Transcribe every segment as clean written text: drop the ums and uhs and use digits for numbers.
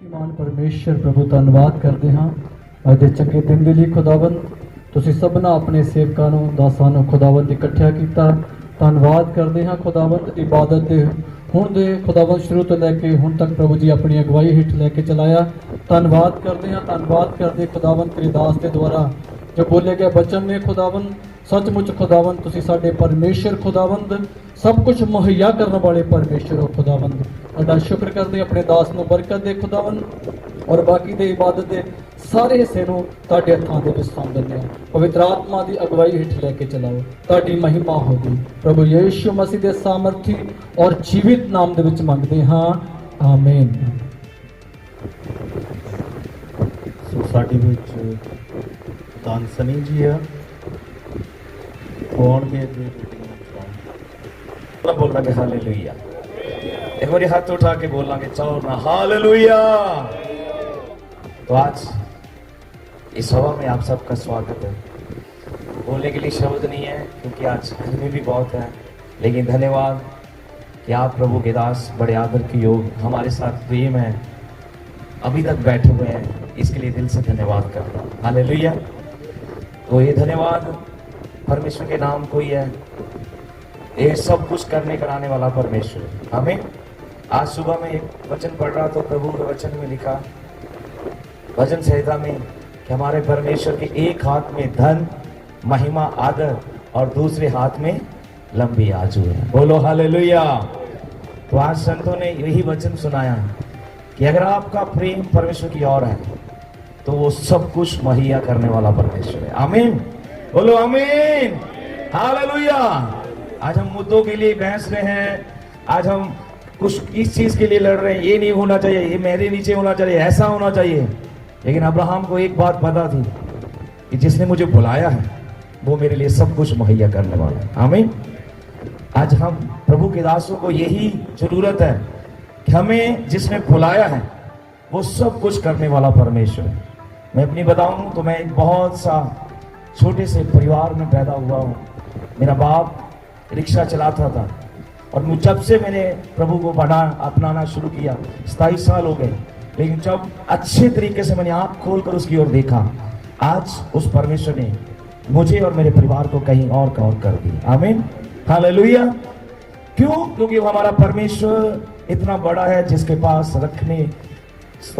शक्तिमान परमेश्वर प्रभु धन्नवाद करते हाँ अज दे चंगे दिन दे लई खुदावंद तुसीं सबना अपने सेवकां नूं दासां नूं खुदावंद इकट्ठा कीता। धन्नवाद करते हाँ खुदावंद इबादत दे हुण दे खुदावंद शुरू तो लैके हुण तक प्रभु जी अपनी अगवाई हेठ लैके चलाया। धन्नवाद करते हैं, धन्नवाद करते खुदावंद तेरे दास के द्वारा जो बोले गए वचन ने खुदावंद सचमुच खुदावंद तुसीं साडे परमेश्वर खुदावंद सब कुछ मुहैया करने वाले परमेश्वर हो खुदावंद। अदा शुक्र करते अपने दास नूं बरकत दे खुदावंद और बाकी दे इबादत दे सारे हिस्से नूं तुहाडे हत्थां दे विच सौंप दिंदे हां। पवित्र आत्मा दी अगवाई हेठ लैके चलाओ, तुहाडी महिमा होगी। प्रभु यीशु मसीह दे सामर्थी और जीवित नाम दे विच मंगदे हां, आमीन। सो साडे विच दान सनी जी है कौन के बोल रहा हालेलुया। एक बार हाथ उठा के बोलांगे चलो ना हालेलुया। तो आज इस सभा में आप सबका स्वागत है। बोलने के लिए शब्द नहीं है क्योंकि आज गर्मी भी बहुत है, लेकिन धन्यवाद कि आप प्रभु के दास बड़े आदर के योग हमारे साथ प्रेम है अभी तक बैठे हुए हैं, इसके लिए दिल से धन्यवाद करता हूँ। हालेलुया। तो ये धन्यवाद परमेश्वर के नाम को ही है, ये सब कुछ करने कराने वाला परमेश्वर। हमें आज सुबह में एक वचन पढ़ रहा तो प्रभु के वचन में लिखा भजन संहिता में कि हमारे परमेश्वर के एक हाथ में धन महिमा आदर और दूसरे हाथ में लंबी आजू है। बोलो हालेलुया। तो आज संतों ने यही वचन सुनाया कि अगर आपका प्रेम परमेश्वर की ओर है तो वो सब कुछ मुहैया करने वाला परमेश्वर है। आमीन। बोलो आमीन। हालेलुया। आज हम मुद्दों के लिए बहस रहे हैं, आज हम कुछ इस चीज के लिए लड़ रहे हैं, ये नहीं होना चाहिए, ये मेरे नीचे होना चाहिए, ऐसा होना चाहिए। लेकिन अब्राहम को एक बात पता थी कि जिसने मुझे बुलाया है वो मेरे लिए सब कुछ मुहैया करने वाला है। आमीन। आज हम प्रभु के दासों को यही जरूरत है कि हमें जिसने बुलाया है वो सब कुछ करने वाला परमेश्वर है। मैं अपनी बताऊं तो मैं एक बहुत सा छोटे से परिवार में पैदा हुआ हूँ। मेरा बाप रिक्शा चलाता था और जब से मैंने प्रभु को अपनाना शुरू किया 27 साल हो गए, लेकिन जब अच्छे तरीके से मैंने आँख खोलकर उसकी ओर देखा, आज उस परमेश्वर ने मुझे और मेरे परिवार को कहीं और का और कर दिया। आमीन। हालेलुया। क्यों? क्योंकि वो हमारा परमेश्वर इतना बड़ा है जिसके पास रखने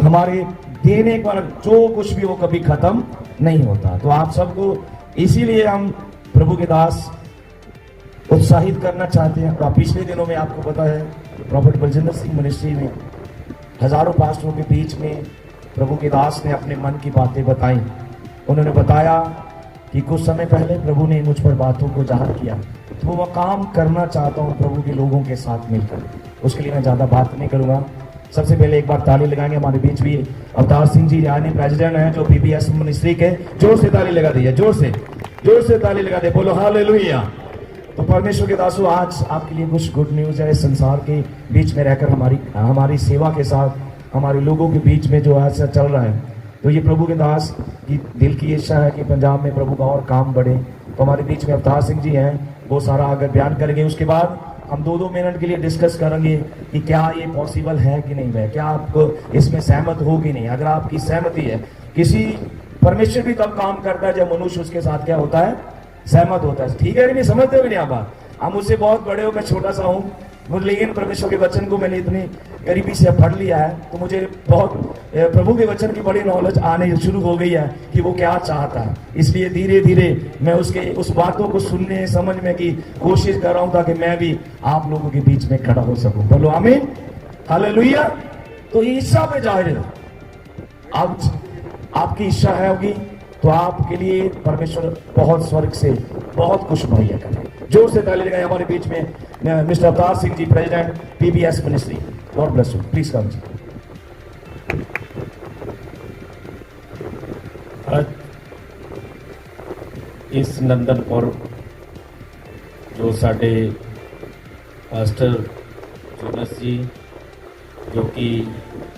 हमारे देने का जो कुछ भी वो कभी खत्म नहीं होता। तो आप सबको इसीलिए हम प्रभु के दास उत्साहित करना चाहते हैं। और पिछले दिनों में आपको पता है प्रॉफेट बलजिंदर सिंह मिनिस्ट्री में हजारों पास्टरों के बीच में प्रभु के दास ने अपने मन की बातें बताई। उन्होंने बताया कि कुछ समय पहले प्रभु ने मुझ पर बातों को जाहिर किया, तो वो काम करना चाहता हूँ प्रभु के लोगों के साथ मिलकर। उसके लिए मैं ज़्यादा बात नहीं करूँगा। सबसे पहले एक बार ताली लगाएंगे। हमारे बीच भी अवतार सिंह जी यानी प्रेसिडेंट हैं जो पीबीएस मिनिस्ट्री के। जोर से ताली लगा दी है, जोर से ताली लगा दे। बोलो हालेलुया। तो परमेश्वर के दासों, आज आपके लिए कुछ गुड न्यूज है। संसार के बीच में रहकर हमारी सेवा के साथ हमारे लोगों के बीच में जो ऐसा चल रहा है, तो ये प्रभु के दास की दिल की इच्छा है कि पंजाब में प्रभु का और काम बढ़े। तो हमारे बीच में अवतार सिंह जी हैं, वो सारा अगर बयान करेंगे। उसके बाद हम 2-2 मिनट के लिए डिस्कस करेंगे कि क्या ये पॉसिबल है कि नहीं है, क्या आपको इसमें सहमत हो कि नहीं। अगर आपकी सहमति है, किसी परमेश्वर भी तब काम करता है जब मनुष्य उसके साथ क्या होता है, सहमत होता है। ठीक है कि नहीं? समझते हो कि नहीं आप बात? आप मुझसे बहुत बड़े हो, मैं छोटा सा हूँ, लेकिन परमेश्वर के वचन को मैंने इतनी करीबी से पढ़ लिया है, तो मुझे बहुत प्रभु के वचन की बड़ी नॉलेज आने शुरू हो गई है कि वो क्या चाहता है। इसलिए धीरे धीरे मैं उस बातों को सुनने समझने की कोशिश कर रहा हूँ ताकि मैं भी आप लोगों के बीच में खड़ा हो सकूं। बोलो आमीन। हालेलुया। तो इच्छा पे जाहिर है, अब आपकी इच्छा है होगी तो आपके लिए परमेश्वर बहुत स्वर्ग से बहुत कुछ मुहैया करे। जोर से ताली लगाएं। हमारे बीच में mister Avtar Singh ji, president PBS ministry. God bless you. Please come जी। आज इस नंदनपुर जो साडे पास्टर जोनस जी जो कि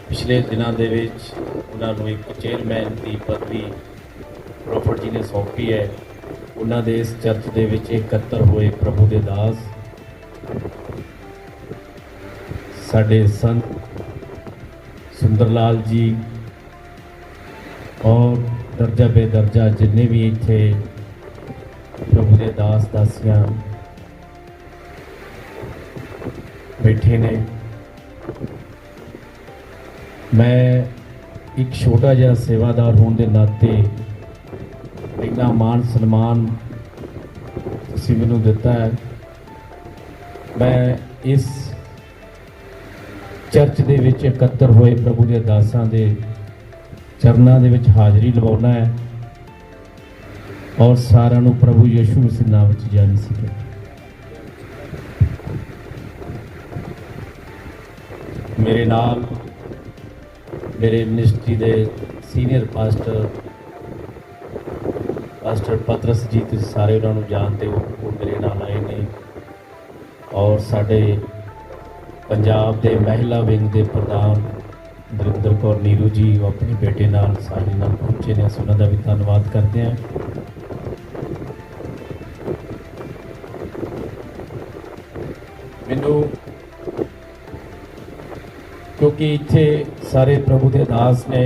पिछले दिनों के उन्होंने एक चेयरमैन की पदवी प्रॉफिट जी ने सौंपी है, उन्होंने इस चर्च के एकत्र हुए प्रभु के दास साडे संत सुंदरलाल जी और दर्जा बेदर्जा जिन्ने भी इत्थे प्रभु के दास दासियां बैठे ने, मैं एक छोटा जिहा सेवादार होने के नाते इन्ना मान सन्मान तुसीं मैनूं दिता है। मैं इस चर्च दे विच इकत्तर होए प्रभु के दासां दे चरनां दे विच हाज़री लवाउणा है और सारिआं नूं प्रभु यीशु मसीह नाम विच जय मसीह। मेरे नाल मेरे मिनिस्ट्री दे सीनियर पास्टर पतरस जी, तुसीं सारे उन्हां नूं जानदे हो, वो मेरे नाल आए ने और साडे पंजाब के महिला विंग के प्रधान दरिंदर कौर नीरू जी वो अपने बेटे नाल सारे नाल पहुंचे ने, असीं उन्हां दा भी धन्नवाद करते हैं। मैनूं क्योंकि इत्थे सारे प्रभु के दास ने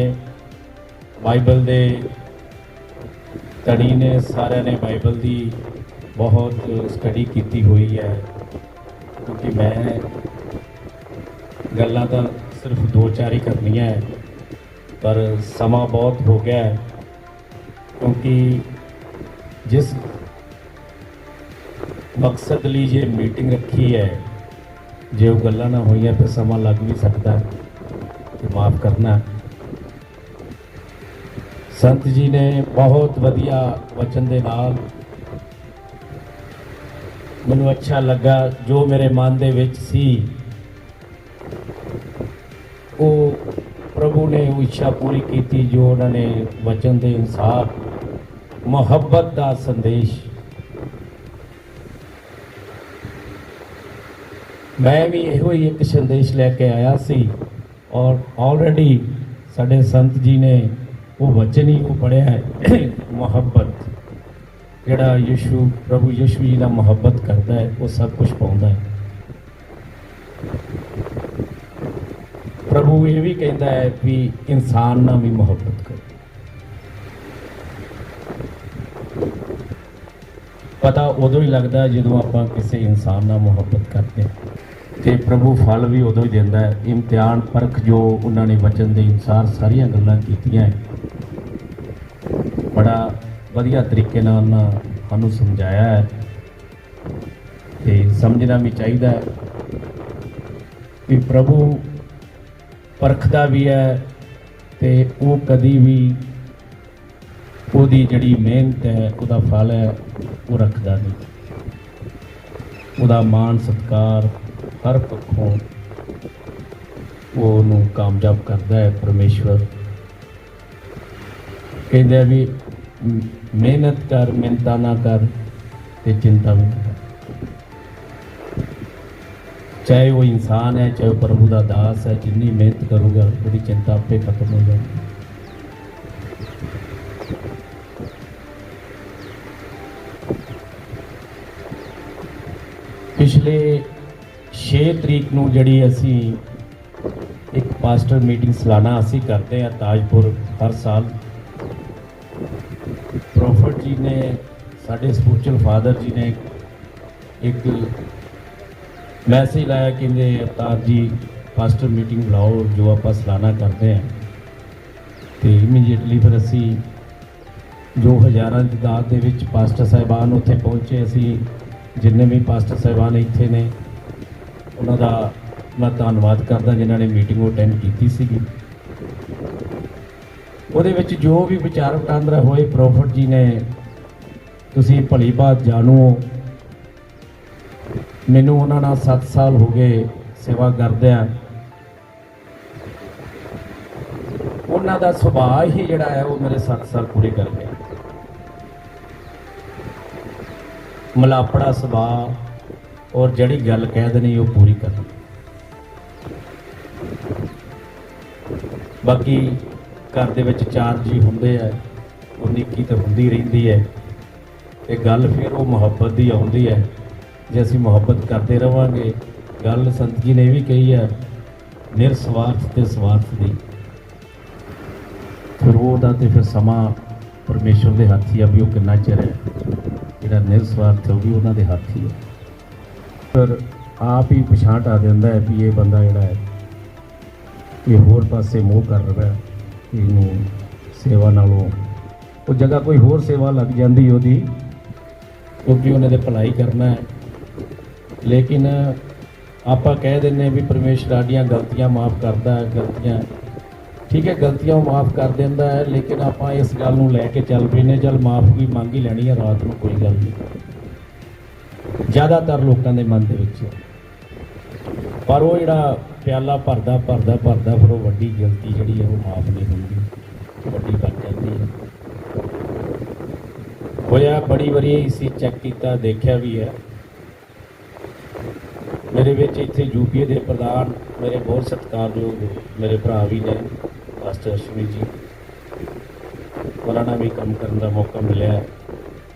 बाइबल दे धड़ी ने, सारे ने बाइबल की बहुत स्टडी की हुई है, क्योंकि मैं गल्लां तां सिर्फ दो चार ही करनियां है, पर समा बहुत हो गया है, क्योंकि जिस मकसद लिए ये मीटिंग रखी है, जे वो गल्लां ना होइयां फिर समा लग भी सकता है, तो माफ़ करना। संत जी ने बहुत वधिया वचन दे नाल मैनूं अच्छा लगा, जो मेरे मन दे विच सी वो प्रभु ने वो इच्छा पूरी की, जो उन्होंने वचन के अनुसार मुहब्बत का संदेश मैं भी यो ही एक संदेश लैके आया सी, और ऑलरेडी साडे संत जी ने वो वचन ही वो पढ़िया है मुहब्बत, जिहड़ा यीशु प्रभु यीशु जी का मुहब्बत करता है वो सब कुछ पाउंदा है। प्रभु ये भी कहता है कि इंसान ना भी मुहब्बत करो। पता उदों ही लगता है जो आप किसी इंसान ना मुहब्बत करते हैं, तो प्रभु फल भी उदों ही देता है। इम्तिहान परख जो उन्होंने वचन के अनुसार सारिया गल्लां कीतियां है, बड़ा वधिया तरीके नाल सानूं समझाया है, तो समझना भी चाहिए कि प्रभु परखदा भी है, तो वो कदी भी जिहड़ी मेहनत है उसका फल है वो रखदा नहीं, उसका मान सत्कार हर पक्षों वो उन्होंने कामयाब करता है। परमेश्वर कहते भी मेहनत कर, मिन्नतां ना कर, ते चिंता भी ना कर। चाहे वो इंसान है, चाहे वो प्रभु का दास है, जितनी मेहनत करूँगा उसकी चिंता आपे खत्म हो जाएगी। पिछले 6 तरीक नूं जिहड़ी असी एक पास्टर मीटिंग सालाना असी करते हैं ताजपुर हर साल, प्रॉफिट जी ने साढ़े स्पिरिचुअल फादर जी ने एक मैसेज लाया कि अवतार जी पास्टर मीटिंग बुलाओ जो आप सालाना करते हैं। तो इमीजिएटली फिर असी जो हज़ारां की तादाद दे विच पास्टर साहिबान उत्थे पहुँचे, असी जिन्ने भी पास्टर साहिबान इत्थे ने उन्हां दा मैं धन्नवाद करदा जिन्हां ने मीटिंग अटेंड की सीगी। उहदे विच जो भी विचार वटांदरा होए प्रॉफिट जी ने, तुसीं भली बात जाणो, मैनूं उन्हां नाल 7 साल हो गए सेवा करदिआं, उन्हां दा सुभाਅ ही जिहड़ा है वो मेरे 7 साल पूरे कर गया। मलापड़ा सुभाਅ और जिहड़ी गल कह देनी वो पूरी करनी। बाकी घर दे विच 4 जी हुंदे आ, वो निक्की तो हुंदी रहिंदी है, ते गल फिर वो मुहब्बत दी आउंदी है। जे असीं मुहब्बत करते रहांगे, गल संत जी ने भी कही है ਨਿਰਸਵਾਰਥ ਤੇ ਸਵਾਰਥ ਦੀ, ਫਿਰ ਉਹਦਾ ਤੇ ਫਿਰ ਸਮਾਂ ਪਰਮੇਸ਼ਵਰ ਦੇ ਹੱਥ ਹੀ ਆ ਵੀ ਉਹ ਕਿੰਨਾ ਚਿਰ ਹੈ। ਜਿਹੜਾ ਨਿਰਸਵਾਰਥ ਉਹ ਵੀ ਉਹਨਾਂ ਦੇ ਹੱਥ ਹੀ ਹੈ। ਪਰ ਆਪ ਹੀ ਪਛਾਣ ਆ ਦਿੰਦਾ ਹੈ ਵੀ ਇਹ ਬੰਦਾ ਜਿਹੜਾ ਹੈ ਇਹ ਹੋਰ ਪਾਸੇ ਮੋਹ ਕਰ ਰਿਹਾ ਹੈ, ਇਹਨੂੰ ਸੇਵਾ ਨਾਲੋਂ ਉਹ ਜਗ੍ਹਾ ਕੋਈ ਹੋਰ ਸੇਵਾ ਲੱਗ ਜਾਂਦੀ ਉਹਦੀ, ਕਿਉਂਕਿ ਉਹਨੇ ਤੇ ਭਲਾਈ ਕਰਨਾ ਹੈ। ਲੇਕਿਨ ਆਪਾਂ ਕਹਿ ਦਿੰਦੇ ਵੀ ਪਰਮੇਸ਼ਰ ਸਾਡੀਆਂ ਗਲਤੀਆਂ ਮਾਫ ਕਰਦਾ ਹੈ, ਗਲਤੀਆਂ ਠੀਕ ਹੈ, ਗਲਤੀਆਂ ਉਹ ਮਾਫ ਕਰ ਦਿੰਦਾ ਹੈ। ਲੇਕਿਨ ਆਪਾਂ ਇਸ ਗੱਲ ਨੂੰ ਲੈ ਕੇ ਚੱਲ ਪਏ ਨੇ, ਚੱਲ ਮਾਫ ਵੀ ਮੰਗ ਹੀ ਲੈਣੀ ਹੈ ਰਾਤ ਨੂੰ, ਕੋਈ ਗੱਲ ਨਹੀਂ, ਜ਼ਿਆਦਾਤਰ ਲੋਕਾਂ ਦੇ ਮਨ ਦੇ ਵਿੱਚ। ਪਰ ਉਹ ਜਿਹੜਾ ਪਿਆਲਾ ਭਰਦਾ ਭਰਦਾ ਭਰਦਾ ਫਿਰ ਉਹ ਵੱਡੀ ਗਲਤੀ ਜਿਹੜੀ ਹੈ ਉਹ ਮਾਫ ਨਹੀਂ ਹੁੰਦੀ, ਵੱਡੀ ਬਣ ਜਾਂਦੀ ਹੈ। ਹੋਇਆ ਬੜੀ ਵਾਰੀ ਅਸੀਂ ਚੈੱਕ ਕੀਤਾ, ਦੇਖਿਆ ਵੀ ਹੈ। ਮੇਰੇ ਵਿੱਚ ਇੱਥੇ ਯੂਪੀਏ ਦੇ ਪ੍ਰਧਾਨ ਮੇਰੇ ਬਹੁਤ ਸਤਿਕਾਰਯੋਗ ਮੇਰੇ ਭਰਾ ਵੀ ਨੇ, ਮਾਸਟਰ ਅਸ਼ਵਨੀ ਜੀ, ਉਹਨਾਂ ਨਾਲ ਵੀ ਕੰਮ ਕਰਨ ਦਾ ਮੌਕਾ ਮਿਲਿਆ।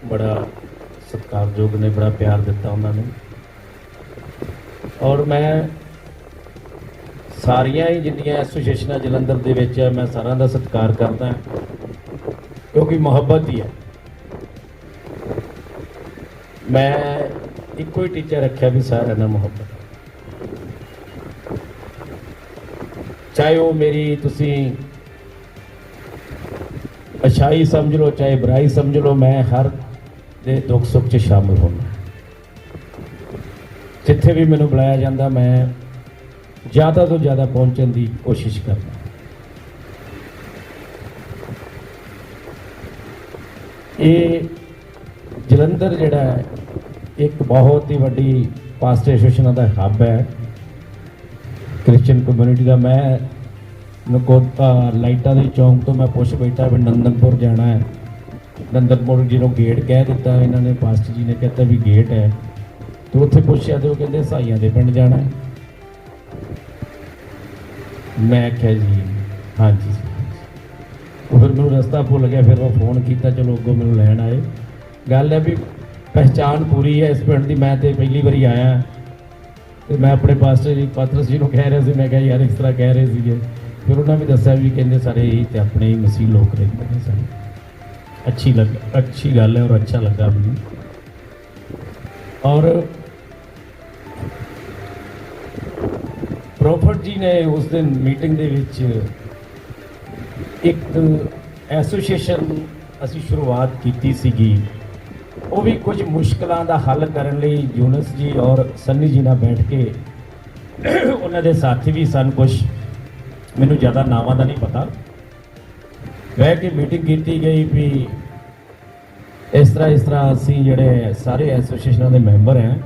ਬੜਾ ਸਤਿਕਾਰਯੋਗ ਨੇ, ਬੜਾ ਪਿਆਰ ਦਿੱਤਾ ਉਹਨਾਂ ਨੇ। ਔਰ ਮੈਂ ਸਾਰੀਆਂ ਹੀ ਜਿੰਨੀਆਂ ਐਸੋਸੀਏਸ਼ਨਾਂ ਜਲੰਧਰ ਦੇ ਵਿੱਚ ਹੈ, ਮੈਂ ਸਾਰਿਆਂ ਦਾ ਸਤਿਕਾਰ ਕਰਦਾ, ਕਿਉਂਕਿ ਮੁਹੱਬਤ ਹੀ ਹੈ। ਮੈਂ ਇੱਕੋ ਹੀ ਟੀਚਾ ਰੱਖਿਆ ਵੀ ਸਾਰਿਆਂ ਨਾਲ ਮੁਹੱਬਤ, ਚਾਹੇ ਉਹ ਮੇਰੀ ਤੁਸੀਂ ਅੱਛਾਈ ਸਮਝ ਲਓ ਚਾਹੇ ਬੁਰਾਈ ਸਮਝ ਲਓ, ਮੈਂ ਹਰ ਦੇ ਦੁੱਖ ਸੁੱਖ 'ਚ ਸ਼ਾਮਿਲ ਹੋਣਾ। ਜਿੱਥੇ ਵੀ ਮੈਨੂੰ ਬੁਲਾਇਆ ਜਾਂਦਾ ਮੈਂ ਜ਼ਿਆਦਾ ਤੋਂ ਜ਼ਿਆਦਾ ਪਹੁੰਚਣ ਦੀ ਕੋਸ਼ਿਸ਼ ਕਰਦਾ। ਇਹ ਜਲੰਧਰ ਜਿਹੜਾ ਹੈ ਇੱਕ ਬਹੁਤ ਹੀ ਵੱਡੀ ਪਾਸਟ ਐਸੋਸੀਏਸ਼ਨਾਂ ਦਾ ਹੱਬ ਹੈ ਕ੍ਰਿਸਚੀਅਨ ਕਮਿਊਨਿਟੀ ਦਾ। ਮੈਂ ਨਕੋਤਾ ਲਾਈਟਾਂ ਦੇ ਚੌਂਕ ਤੋਂ ਮੈਂ ਪੁੱਛ ਬੈਠਾ ਵੀ ਨੰਦਨਪੁਰ ਜਾਣਾ ਹੈ, ਨੰਦਨਪੁਰ ਜਿਹਨੂੰ ਗੇਟ ਕਹਿ ਦਿੱਤਾ ਇਹਨਾਂ ਨੇ, ਪਾਸਟਰ ਜੀ ਨੇ ਕਹਿਤਾ ਵੀ ਗੇਟ ਹੈ, ਤੇ ਉੱਥੇ ਪੁੱਛਿਆ ਤੇ ਉਹ ਕਹਿੰਦੇ ਸਾਈਆਂ ਦੇ ਪਿੰਡ ਜਾਣਾ ਹੈ। ਮੈਂ ਕਿਹਾ ਜੀ ਹਾਂਜੀ। ਉਹ ਫਿਰ ਮੈਨੂੰ ਰਸਤਾ ਭੁੱਲ ਗਿਆ, ਫਿਰ ਉਹ ਫੋਨ ਕੀਤਾ, ਚਲੋ ਅੱਗੋਂ ਮੈਨੂੰ ਲੈਣ ਆਏ। ਗੱਲ ਹੈ ਵੀ ਪਹਿਚਾਣ ਪੂਰੀ ਹੈ ਇਸ ਪਿੰਡ ਦੀ। ਮੈਂ ਤੇ ਪਹਿਲੀ ਵਾਰੀ ਆਇਆ ਤੇ ਮੈਂ ਆਪਣੇ ਪਾਸਟਰ ਜੀ ਪਾਤਰਸ ਜੀ ਨੂੰ ਕਹਿ ਰਿਹਾ ਸੀ, ਮੈਂ ਕਿਹਾ ਯਾਰ ਇਸ ਤਰ੍ਹਾਂ ਕਹਿ ਰਹੇ ਸੀਗੇ, ਫਿਰ ਉਹਨਾਂ ਵੀ ਦੱਸਿਆ ਵੀ ਕਹਿੰਦੇ ਸਾਰੇ ਇਹੀ ਤੇ ਆਪਣੇ ਹੀ ਮਸੀਹ ਲੋਕ ਰਹਿੰਦੇ ਨੇ ਸਾਰੇ। ਅੱਛੀ ਗੱਲ ਹੈ ਔਰ ਅੱਛਾ ਲੱਗਾ ਮੈਨੂੰ। ਔਰ ਪ੍ਰੋਫਟ ਜੀ ਨੇ ਉਸ ਦਿਨ ਮੀਟਿੰਗ ਦੇ ਵਿੱਚ ਇੱਕ ਐਸੋਸੀਏਸ਼ਨ ਅਸੀਂ ਸ਼ੁਰੂਆਤ ਕੀਤੀ ਸੀਗੀ, ਉਹ ਵੀ ਕੁਝ ਮੁਸ਼ਕਲਾਂ ਦਾ ਹੱਲ ਕਰਨ ਲਈ ਯੂਨਸ ਜੀ ਔਰ ਸੰਨੀ ਜੀ ਨਾਲ ਬੈਠ ਕੇ, ਉਹਨਾਂ ਦੇ ਸਾਥੀ ਵੀ ਸਨ ਕੁਝ, ਮੈਨੂੰ ਜ਼ਿਆਦਾ ਨਾਵਾਂ ਦਾ ਨਹੀਂ ਪਤਾ, ਬਹਿ ਕੇ ਮੀਟਿੰਗ ਕੀਤੀ ਗਈ ਵੀ ਇਸ ਤਰ੍ਹਾਂ ਅਸੀਂ ਜਿਹੜੇ ਸਾਰੇ ਐਸੋਸੀਏਸ਼ਨਾਂ ਦੇ ਮੈਂਬਰ ਹਾਂ,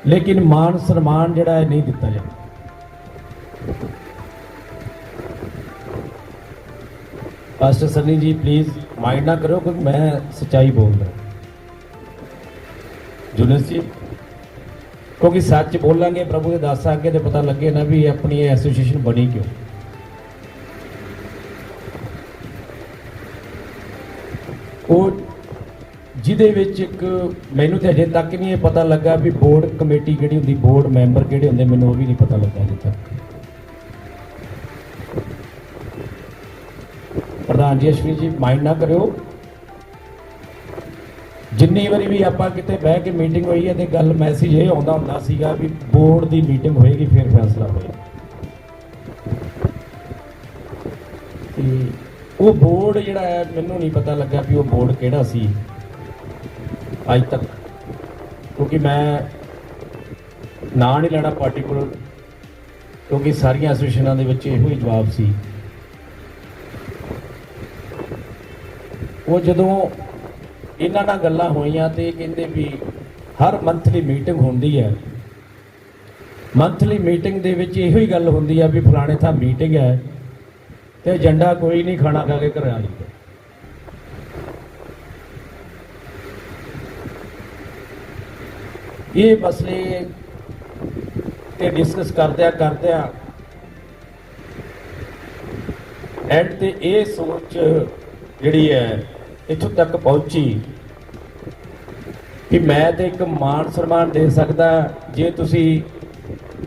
ਲੇਕਿਨ ਮਾਨ ਸਨਮਾਨ ਜਿਹੜਾ ਹੈ ਨਹੀਂ ਦਿੱਤਾ ਜਾਂਦਾ। ਪਾਸਟਰ ਸਨੀ ਜੀ ਪਲੀਜ਼ ਮਾਈਂਡ ਨਾ ਕਰੋ ਕਿਉਂਕਿ ਮੈਂ ਸੱਚਾਈ ਬੋਲਦਾ ਜੁਨਸ ਜੀ, ਕਿਉਂਕਿ ਸੱਚ ਬੋਲਾਂਗੇ ਪ੍ਰਭੂ ਦੇ ਦਾਸਾਂ ਅੱਗੇ ਤੇ ਪਤਾ ਲੱਗੇ ਨਾ ਵੀ ਆਪਣੀ ਇਹ ਐਸੋਸੀਏਸ਼ਨ ਬਣੀ ਕਿਉਂ। ਉਹ ਜਿਹਦੇ ਵਿੱਚ ਇੱਕ ਮੈਨੂੰ ਤੇ ਅਜੇ ਤੱਕ ਨਹੀਂ ਇਹ ਪਤਾ ਲੱਗਾ ਵੀ ਬੋਰਡ ਕਮੇਟੀ ਕਿਹੜੀ ਹੁੰਦੀ, ਬੋਰਡ ਮੈਂਬਰ ਕਿਹੜੇ ਹੁੰਦੇ, ਮੈਨੂੰ ਉਹ ਵੀ ਨਹੀਂ ਪਤਾ ਲੱਗਾ ਅਜੇ ਤੱਕ। ਪ੍ਰਧਾਨ ਜੀ ਅਸ਼ਵਨੀ ਜੀ ਮਾਈਂਡ ਨਾ ਕਰਿਓ, ਜਿੰਨੀ ਵਾਰੀ ਵੀ ਆਪਾਂ ਕਿਤੇ ਬਹਿ ਕੇ ਮੀਟਿੰਗ ਹੋਈ ਹੈ ਤੇ ਗੱਲ ਮੈਸੇਜ ਇਹ ਆਉਂਦਾ ਹੁੰਦਾ ਸੀਗਾ ਵੀ ਬੋਰਡ ਦੀ ਮੀਟਿੰਗ ਹੋਏਗੀ ਫਿਰ ਫੈਸਲਾ ਹੋਏਗਾ। ਤੇ ਉਹ ਬੋਰਡ ਜਿਹੜਾ ਹੈ ਮੈਨੂੰ ਨਹੀਂ ਪਤਾ ਲੱਗਾ ਵੀ ਉਹ ਬੋਰਡ ਕਿਹੜਾ ਸੀ ਅੱਜ ਤੱਕ, ਕਿਉਂਕਿ ਮੈਂ ਨਾਂ ਨਹੀਂ ਲੈਣਾ ਪਾਰਟੀਕੂਲਰ, ਕਿਉਂਕਿ ਸਾਰੀਆਂ ਐਸੋਸੀਏਸ਼ਨਾਂ ਦੇ ਵਿੱਚ ਇਹੋ ਹੀ ਜਵਾਬ ਸੀ। ਉਹ ਜਦੋਂ ਇਹਨਾਂ ਨਾਲ ਗੱਲਾਂ ਹੋਈਆਂ ਤੇ ਕਹਿੰਦੇ ਵੀ ਹਰ ਮੰਥਲੀ ਮੀਟਿੰਗ ਹੁੰਦੀ ਹੈ, ਮੰਥਲੀ ਮੀਟਿੰਗ ਦੇ ਵਿੱਚ ਇਹੋ ਹੀ ਗੱਲ ਹੁੰਦੀ ਹੈ ਵੀ ਫਲਾਣੇ ਥਾਂ ਮੀਟਿੰਗ ਹੈ ਤੇ ਏਜੰਡਾ ਕੋਈ ਨਹੀਂ, ਖਾਣਾ ਖਾ ਕੇ ਘਰ ਆ ਜਾਈਦਾ। ਇਹ ਮਸਲੇ ਤੇ ਡਿਸਕਸ ਕਰਦਿਆਂ ਐਂਡ ਤੇ ਇਹ ਸੋਚ ਜਿਹੜੀ ਹੈ ਇੱਥੋਂ ਤੱਕ ਪਹੁੰਚੀ ਕਿ ਮੈਂ ਤੇ ਇੱਕ ਮਾਣ ਸਨਮਾਨ ਦੇ ਸਕਦਾ ਜੇ ਤੁਸੀਂ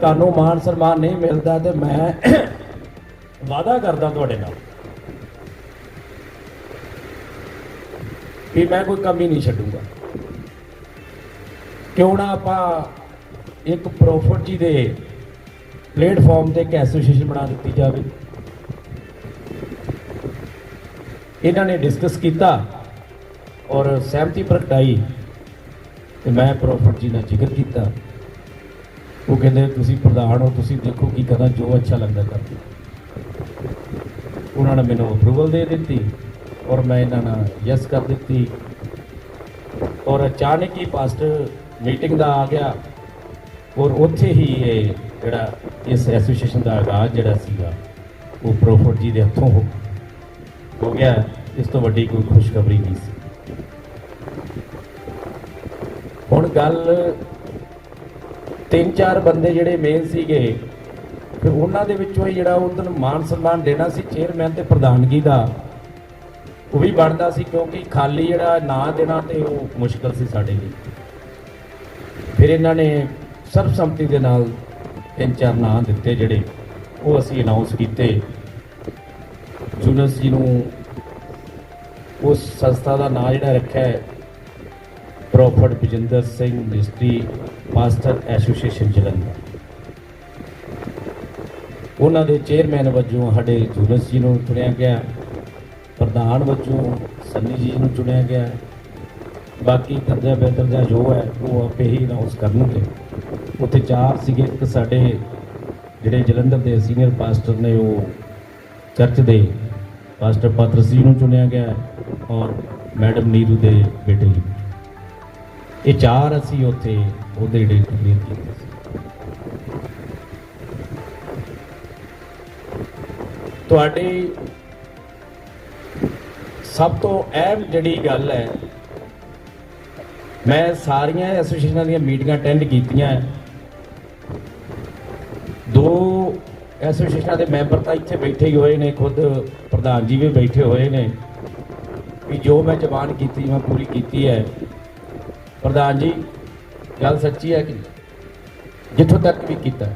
ਤੁਹਾਨੂੰ ਮਾਨ ਸਨਮਾਨ ਨਹੀਂ ਮਿਲਦਾ ਤੇ ਮੈਂ ਵਾਅਦਾ ਕਰਦਾ ਤੁਹਾਡੇ ਨਾਲ ਵੀ ਮੈਂ ਕੋਈ ਕਮੀ ਨਹੀਂ ਛੱਡੂਗਾ। ਕਿਉਂ ਨਾ ਆਪਾਂ ਇੱਕ ਪ੍ਰੋਫਿਟ ਜੀ ਦੇ ਪਲੇਟਫਾਰਮ ਤੇ ਇੱਕ ਐਸੋਸੀਏਸ਼ਨ ਬਣਾ ਦਿੱਤੀ ਜਾਵੇ। ਇਹਨਾਂ ਨੇ ਡਿਸਕਸ ਕੀਤਾ ਔਰ ਸਹਿਮਤੀ ਪ੍ਰਗਟਾਈ ਤੇ ਮੈਂ ਪ੍ਰੋਫਿਟ ਜੀ ਨਾਲ ਜ਼ਿਕਰ ਕੀਤਾ। ਉਹ ਕਹਿੰਦੇ ਤੁਸੀਂ ਪ੍ਰਧਾਨ ਹੋ, ਤੁਸੀਂ ਦੇਖੋ ਕੀ ਕਰਨਾ, ਜੋ ਅੱਛਾ ਲੱਗਦਾ ਕਰਦੇ। ਉਹਨਾਂ ਨੇ ਮੈਨੂੰ ਅਪਰੂਵਲ ਦੇ ਦਿੱਤੀ ਔਰ ਮੈਂ ਇਹਨਾਂ ਨਾਲ ਯੈਸ ਕਰ ਦਿੱਤੀ ਔਰ ਅਚਾਨਕ ਹੀ ਪਾਸਟਰ ਮੀਟਿੰਗ ਦਾ ਆ ਗਿਆ ਔਰ ਉੱਥੇ ਹੀ ਇਹ ਜਿਹੜਾ ਇਸ ਐਸੋਸੀਏਸ਼ਨ ਦਾ ਆਗਾਜ਼ ਜਿਹੜਾ ਸੀਗਾ ਉਹ ਪ੍ਰੋਫਿਟ ਜੀ ਦੇ ਹੱਥੋਂ ਹੋ ਗਿਆ। ਇਸ ਤੋਂ ਵੱਡੀ ਕੋਈ ਖੁਸ਼ਖਬਰੀ ਨਹੀਂ ਸੀ। ਹੁਣ ਗੱਲ 3-4 ਬੰਦੇ ਜਿਹੜੇ ਮੇਨ ਸੀਗੇ, ਫਿਰ ਉਹਨਾਂ ਦੇ ਵਿੱਚੋਂ ਹੀ ਜਿਹੜਾ ਉਹਨਾਂ ਨੂੰ ਮਾਨ ਸਨਮਾਨ ਦੇਣਾ ਸੀ ਚੇਅਰਮੈਨ ਤੇ ਪ੍ਰਧਾਨਗੀ ਦਾ, ਉਹ ਵੀ ਬਣਦਾ ਸੀ ਕਿਉਂਕਿ ਖਾਲੀ ਜਿਹੜਾ ਨਾਂ ਦੇਣਾ ਤੇ ਉਹ ਮੁਸ਼ਕਲ ਸੀ ਸਾਡੇ ਲਈ। ਫਿਰ ਇਹਨਾਂ ਨੇ ਸਰਬਸੰਮਤੀ ਦੇ ਨਾਲ 3-4 ਨਾਂ ਦਿੱਤੇ ਜਿਹੜੇ ਉਹ ਅਸੀਂ ਅਨਾਉਂਸ ਕੀਤੇ। ਜੂਨਸ ਜੀ ਨੂੰ ਉਸ ਸੰਸਥਾ ਦਾ ਨਾਂ ਜਿਹੜਾ ਰੱਖਿਆ ਹੈ profit Bajinder Singh ministry pastor association Jalandhar. ਉਹਨਾਂ ਦੇ ਚੇਅਰਮੈਨ ਵਜੋਂ ਸਾਡੇ ਜੂਨਸ ਜੀ ਨੂੰ ਚੁਣਿਆ ਗਿਆ, ਪ੍ਰਧਾਨ ਵਜੋਂ ਸੰਨੀ ਜੀ ਨੂੰ ਚੁਣਿਆ ਗਿਆ। ਬਾਕੀ ਦਰਜਾ ਬੇਦਰਜਾ ਜੋ ਹੈ ਉਹ ਆਪੇ ਹੀ ਅਨਾਉਂਸ ਕਰਨਗੇ। ਉੱਥੇ 4 ਸੀਗੇ, ਇੱਕ ਸਾਡੇ ਜਿਹੜੇ ਜਲੰਧਰ ਦੇ ਸੀਨੀਅਰ ਪਾਸਟਰ ਨੇ ਉਹ ਚਰਚ ਦੇ ਪਾਸਟਰ ਪਾਤਰਸ ਜੀ ਨੂੰ ਚੁਣਿਆ ਗਿਆ ਔਰ ਮੈਡਮ ਨੀਰੂ ਦੇ ਬੇਟੇ ਜੀ। ਇਹ 4 ਅਸੀਂ ਉੱਥੇ ਉਹਦੇ ਜਿਹੜੇ ਕਲੀਅਰ ਕੀਤੇ ਸੀ। ਤੁਹਾਡੀ ਸਭ ਤੋਂ ਅਹਿਮ ਜਿਹੜੀ ਗੱਲ ਹੈ, ਮੈਂ ਸਾਰੀਆਂ ਐਸੋਸੀਏਸ਼ਨਾਂ ਦੀਆਂ ਮੀਟਿੰਗਾਂ ਅਟੈਂਡ ਕੀਤੀਆਂ। 2 ਐਸੋਸੀਏਸ਼ਨਾਂ ਦੇ ਮੈਂਬਰ ਤਾਂ ਇੱਥੇ ਬੈਠੇ ਹੀ ਹੋਏ ਨੇ, ਖੁਦ ਪ੍ਰਧਾਨ ਜੀ ਵੀ ਬੈਠੇ ਹੋਏ ਨੇ ਕਿ ਜੋ ਮੈਂ ਜ਼ਬਾਨ ਕੀਤੀ ਮੈਂ ਪੂਰੀ ਕੀਤੀ ਹੈ। ਪ੍ਰਧਾਨ ਜੀ ਗੱਲ ਸੱਚੀ ਹੈ ਕਿ ਜਿੱਥੋਂ ਤੱਕ ਵੀ ਕੀਤਾ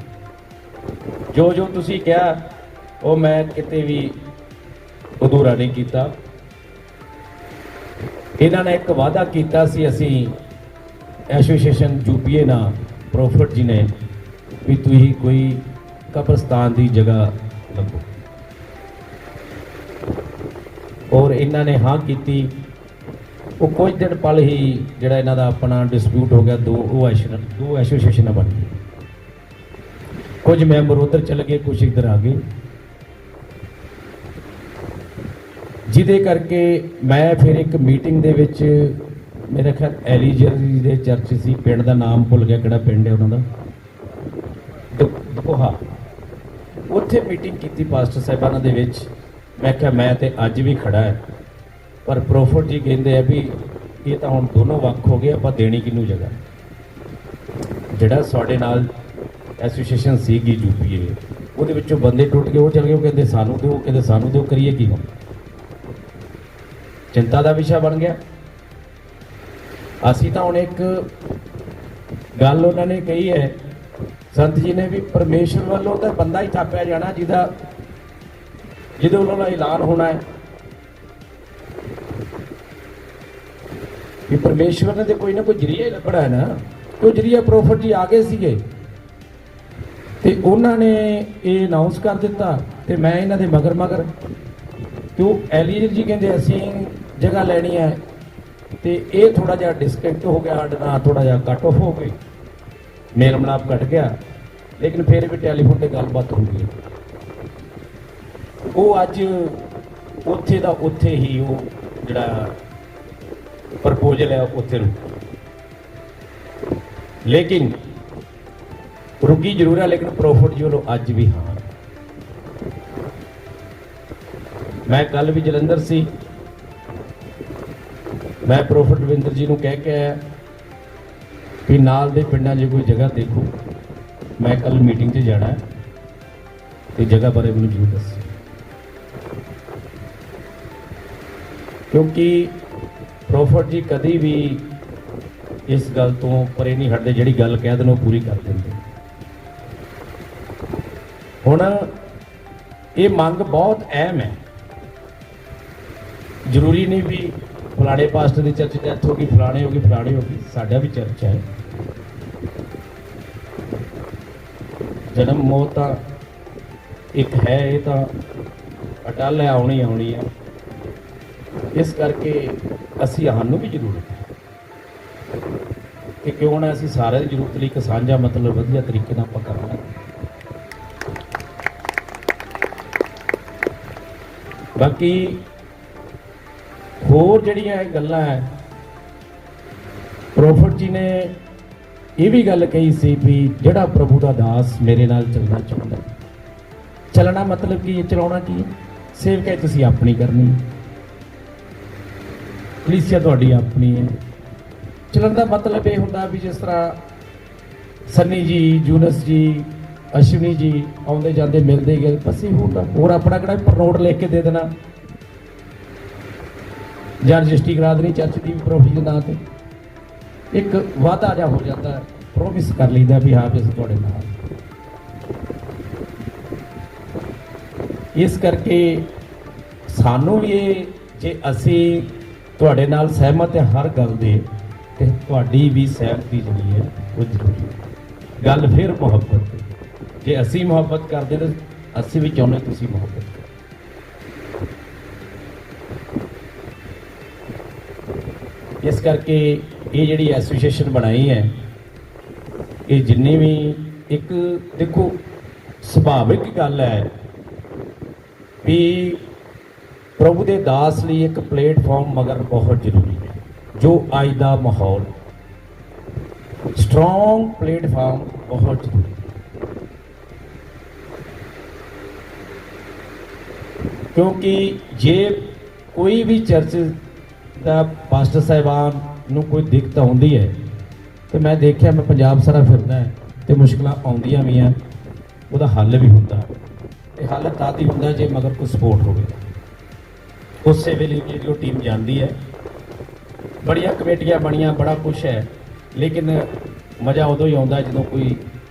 ਜੋ ਤੁਸੀਂ ਕਿਹਾ ਉਹ ਮੈਂ ਕਿਤੇ ਵੀ ਅਧੂਰਾ ਨਹੀਂ ਕੀਤਾ। ਇਹਨਾਂ ਨੇ ਇੱਕ ਵਾਅਦਾ ਕੀਤਾ ਸੀ, ਅਸੀਂ ਐਸੋਸੀਏਸ਼ਨ ਯੂਪੀਏ ਨਾਲ ਪ੍ਰੋਫਿਟ ਜੀ ਨੇ ਵੀ ਤੁਸੀਂ ਕੋਈ ਕਬਰਸਤਾਨ ਦੀ ਜਗ੍ਹਾ ਲੱਭੋ ਔਰ ਇਹਨਾਂ ਨੇ ਹਾਂ ਕੀਤੀ। ਉਹ ਕੁਝ ਦਿਨ ਪਲ ਹੀ ਜਿਹੜਾ ਇਹਨਾਂ ਦਾ ਆਪਣਾ ਡਿਸਪਿਊਟ ਹੋ ਗਿਆ, 2 ਐਸੋਸੀਏਸ਼ਨਾਂ ਬਣ ਗਈਆਂ। ਕੁਝ ਮੈਂਬਰ ਉਧਰ ਚਲੇ ਗਏ, ਕੁਝ ਇੱਧਰ ਆ ਗਏ, ਜਿਹਦੇ ਕਰਕੇ ਮੈਂ ਫਿਰ ਇੱਕ ਮੀਟਿੰਗ ਦੇ ਵਿੱਚ, ਮੇਰਾ ਖਿਆਲ ਐਲੀਜਰ ਦੇ ਚਰਚ ਸੀ, ਪਿੰਡ ਦਾ ਨਾਮ ਭੁੱਲ ਗਿਆ ਕਿਹੜਾ ਪਿੰਡ ਹੈ ਉਹਨਾਂ ਦਾ, ਦਕੋਹਾ, ਉੱਥੇ ਮੀਟਿੰਗ ਕੀਤੀ ਪਾਸਟਰ ਸਾਹਿਬਾਨਾਂ ਦੇ ਵਿੱਚ। ਮੈਂ ਕਿਹਾ ਮੈਂ ਤੇ ਅੱਜ ਵੀ ਖੜਾ ਹੈ, ਪਰ ਪ੍ਰੋਫਿਟ ਜੀ ਕਹਿੰਦੇ ਆ ਵੀ ਇਹ ਤਾਂ ਹੁਣ ਦੋਨੋਂ ਵੱਖ ਹੋ ਗਏ, ਆਪਾਂ ਦੇਣੀ ਕਿਹਨੂੰ ਜਗ੍ਹਾ। ਜਿਹੜਾ ਸਾਡੇ ਨਾਲ ਐਸੋਸੀਏਸ਼ਨ ਸੀਗੀ ਯੂਪੀਏ, ਉਹਦੇ ਵਿੱਚੋਂ ਬੰਦੇ ਟੁੱਟ ਗਏ, ਉਹ ਚਲੇ ਗਏ, ਉਹ ਕਹਿੰਦੇ ਸਾਨੂੰ ਦਿਓ, ਕਹਿੰਦੇ ਸਾਨੂੰ ਦਿਓ, ਕਰੀਏ ਕੀ ਹੁਣ। ਚਿੰਤਾ ਦਾ ਵਿਸ਼ਾ ਬਣ ਗਿਆ। ਅਸੀਂ ਤਾਂ ਹੁਣ ਇੱਕ ਗੱਲ ਉਹਨਾਂ ਨੇ ਕਹੀ ਹੈ ਸੰਤ ਜੀ ਨੇ ਵੀ ਪਰਮੇਸ਼ਰ ਵੱਲੋਂ ਤਾਂ ਬੰਦਾ ਹੀ ਥਾਪਿਆ ਜਾਣਾ ਜਿਹਦੇ ਵੱਲੋਂ ਐਲਾਨ ਹੋਣਾ ਹੈ ਕਿ ਪਰਮੇਸ਼ਵਰ ਨੇ ਤੇ ਕੋਈ ਨਾ ਕੋਈ ਜਰੀਆ ਹੀ ਲੱਭਣਾ ਹੈ ਨਾ। ਉਹ ਜਰੀਆ ਪ੍ਰੋਫਿਟ ਜੀ ਆ ਗਏ ਸੀਗੇ ਤੇ ਉਹਨਾਂ ਨੇ ਇਹ ਅਨਾਉਂਸ ਕਰ ਦਿੱਤਾ ਤੇ ਮੈਂ ਇਹਨਾਂ ਦੇ ਮਗਰ ਤੇ ਉਹ ਐਲੀਜਰ ਜੀ ਕਹਿੰਦੇ ਅਸੀਂ ਜਗ੍ਹਾ ਲੈਣੀ ਹੈ ਤੇ ਇਹ ਥੋੜਾ ਜਿਹਾ ਡਿਸਕਨੈਕਟ ਹੋ ਗਿਆ, ਸਾਡੇ ਨਾਲ ਥੋੜਾ ਜਿਹਾ ਕੱਟ ਆਫ ਹੋ ਗਈ, ਮੇਲ ਮਿਲਾਪ ਘਟ ਗਿਆ, ਲੇਕਿਨ ਫਿਰ ਵੀ ਟੈਲੀਫੋਨ ਤੇ ਗੱਲਬਾਤ ਹੋ ਗਈ। ਉਹ ਅੱਜ ਉੱਥੇ ਦਾ ਉੱਥੇ ਹੀ ਉਹ ਜਿਹੜਾ ਪ੍ਰਪੋਜ਼ਲ ਹੈ ਉੱਥੇ ਲੇਕਿਨ ਰੁਕੀ ਜ਼ਰੂਰ ਹੈ, ਲੇਕਿਨ ਪ੍ਰੋਫਿਟ ਜੀ ਵੱਲੋਂ ਅੱਜ ਵੀ ਹਾਂ। ਮੈਂ ਕੱਲ ਵੀ ਜਲੰਧਰ ਸੀ, ਮੈਂ ਪ੍ਰੋਫਿਟ ਰਵਿੰਦਰ ਜੀ ਨੂੰ ਕਹਿ ਕੇ ਆਇਆ ਕਿ ਨਾਲ ਦੇ ਪਿੰਡਾਂ 'ਚ ਕੋਈ ਜਗ੍ਹਾ ਦੇਖੋ, ਮੈਂ ਕੱਲ ਮੀਟਿੰਗ 'ਚ ਜਾਣਾ ਹੈ ਤੇ ਜਗ੍ਹਾ ਬਾਰੇ ਮੈਨੂੰ ਜ਼ਰੂਰ ਦੱਸੋ, ਕਿਉਂਕਿ ਪ੍ਰੋਫਿਟ ਜੀ ਕਦੀ ਵੀ ਇਸ ਗੱਲ ਤੋਂ ਪਰੇ ਨਹੀਂ ਹਟਦੇ, ਜਿਹੜੀ ਗੱਲ ਕਹਿ ਦੇਣ ਉਹ ਪੂਰੀ ਕਰ ਦਿੰਦੇ। ਹੁਣ ਇਹ ਮੰਗ ਬਹੁਤ ਅਹਿਮ ਹੈ। ਜ਼ਰੂਰੀ ਨਹੀਂ ਵੀ ਫਲਾਣੇ ਪਾਸਟਰ ਦੀ ਚਰਚ ਡੈਥ ਹੋ ਗਈ, ਫਲਾਣੇ ਹੋ ਗਈ, ਫਲਾਣੇ ਹੋ ਗਈ। ਸਾਡਾ ਵੀ ਚਰਚ ਹੈ। ਜਨਮ ਮੌਤ ਤਾਂ ਇੱਕ ਹੈ, ਇਹ ਤਾਂ ਅਟਲ ਹੈ, ਆਉਣੀ ਆਉਣੀ ਹੈ। ਇਸ ਕਰਕੇ ਸਾਨੂੰ ਵੀ ਜ਼ਰੂਰਤ ਹੈ ਕਿ ਕਿਉਂ ਨਾ ਅਸੀਂ ਸਾਰਿਆਂ ਦੀ ਜ਼ਰੂਰਤ ਲਈ ਇੱਕ ਸਾਂਝਾ ਮਤਲਬ ਵਧੀਆ ਤਰੀਕੇ ਨਾਲ ਆਪਾਂ ਕਰਨਾ। ਬਾਕੀ ਹੋਰ ਜਿਹੜੀਆਂ ਇਹ ਗੱਲਾਂ ਹੈ, ਪ੍ਰੋਫਟ ਜੀ ਨੇ ਇਹ ਵੀ ਗੱਲ ਕਹੀ ਸੀ ਵੀ ਜਿਹੜਾ ਪ੍ਰਭੂ ਦਾ ਦਾਸ ਮੇਰੇ ਨਾਲ ਚੱਲਣਾ ਚਾਹੁੰਦਾ। ਚੱਲਣਾ ਮਤਲਬ ਕੀ ਹੈ? ਚਲਾਉਣਾ ਕੀ ਹੈ? ਸੇਵਕਾਈ ਤੁਸੀਂ ਆਪਣੀ ਕਰਨੀ, ਕਲੀਸਿਆ ਤੁਹਾਡੀ ਆਪਣੀ ਹੈ। ਚੱਲਣ ਦਾ ਮਤਲਬ ਇਹ ਹੁੰਦਾ ਵੀ ਜਿਸ ਤਰ੍ਹਾਂ ਸੰਨੀ ਜੀ, ਜੂਨਸ ਜੀ, ਅਸ਼ਵਨੀ ਜੀ ਆਉਂਦੇ ਜਾਂਦੇ ਮਿਲਦੇ ਗਏ, ਬਸ ਇਹ ਹੁੰਦਾ। ਹੋਰ ਆਪਣਾ ਕਿਹੜਾ ਪ੍ਰਨੋਟ ਲਿਖ ਕੇ ਦੇ ਦੇਣਾ ਜਾਂ ਰਜਿਸਟਰੀ ਕਰਾ ਦੇਣੀ ਚਰਚ ਦੀ ਪ੍ਰੋਫਿਟ ਦੇ ਨਾਂ ਤੇ। ਇੱਕ ਵਾਅਦਾ ਜਿਹਾ ਹੋ ਜਾਂਦਾ, ਪ੍ਰੋਮਿਸ ਕਰ ਲਈਦਾ ਵੀ ਹਾਂ ਵੀ ਅਸੀਂ ਤੁਹਾਡੇ ਨਾਲ। ਇਸ ਕਰਕੇ ਸਾਨੂੰ ਵੀ ਇਹ, ਜੇ ਅਸੀਂ ਤੁਹਾਡੇ ਨਾਲ ਸਹਿਮਤ ਹੈ ਹਰ ਗੱਲ ਦੇ, ਤੇ ਤੁਹਾਡੀ ਵੀ ਸਹਿਮਤੀ ਜਿਹੜੀ ਹੈ ਉਹ ਜ਼ਰੂਰੀ ਹੈ। ਗੱਲ ਫਿਰ ਮੁਹੱਬਤ ਦੀ। ਜੇ ਅਸੀਂ ਮੁਹੱਬਤ ਕਰਦੇ ਤਾਂ ਅਸੀਂ ਵੀ ਚਾਹੁੰਦੇ ਤੁਸੀਂ ਮੁਹੱਬਤ ਕਰੋ। ਇਸ ਕਰਕੇ ਇਹ ਜਿਹੜੀ ਐਸੋਸੀਏਸ਼ਨ ਬਣਾਈ ਹੈ, ਇਹ ਜਿੰਨੀ ਵੀ ਇੱਕ ਦੇਖੋ ਸੁਭਾਵਿਕ ਗੱਲ ਹੈ ਵੀ ਪ੍ਰਭੂ ਦੇ ਦਾਸ ਲਈ ਇੱਕ ਪਲੇਟਫਾਰਮ ਮਗਰ ਬਹੁਤ ਜ਼ਰੂਰੀ ਹੈ। ਜੋ ਅੱਜ ਦਾ ਮਾਹੌਲ, ਸਟਰੋਂਗ ਪਲੇਟਫਾਰਮ ਬਹੁਤ ਜ਼ਰੂਰੀ ਹੈ। ਕਿਉਂਕਿ ਜੇ ਕੋਈ ਵੀ ਚਰਚ ਦਾ ਪਾਸਟਰ ਸਾਹਿਬਾਨ ਨੂੰ ਕੋਈ ਦਿੱਕਤ ਆਉਂਦੀ ਹੈ, ਤੇ ਮੈਂ ਦੇਖਿਆ, ਮੈਂ ਪੰਜਾਬ ਸਾਰਾ ਫਿਰਦਾ ਹੈ ਤੇ ਮੁਸ਼ਕਲਾਂ ਆਉਂਦੀਆਂ ਵੀ ਆ, ਉਹਦਾ ਹੱਲ ਵੀ ਹੁੰਦਾ। ਤੇ ਹੱਲ ਤਦ ਹੀ ਹੁੰਦਾ ਜੇ ਮਗਰ ਕੋਈ ਸਪੋਰਟ ਹੋਵੇ। ਉਸੇ ਵੇਲੇ ਜਿਹੜੀ ਉਹ ਟੀਮ ਜਾਂਦੀ ਹੈ, ਬੜੀਆਂ ਕਮੇਟੀਆਂ ਬਣੀਆਂ, ਬੜਾ ਕੁਛ ਹੈ, ਲੇਕਿਨ ਮਜ਼ਾ ਉਦੋਂ ਹੀ ਆਉਂਦਾ ਜਦੋਂ ਕੋਈ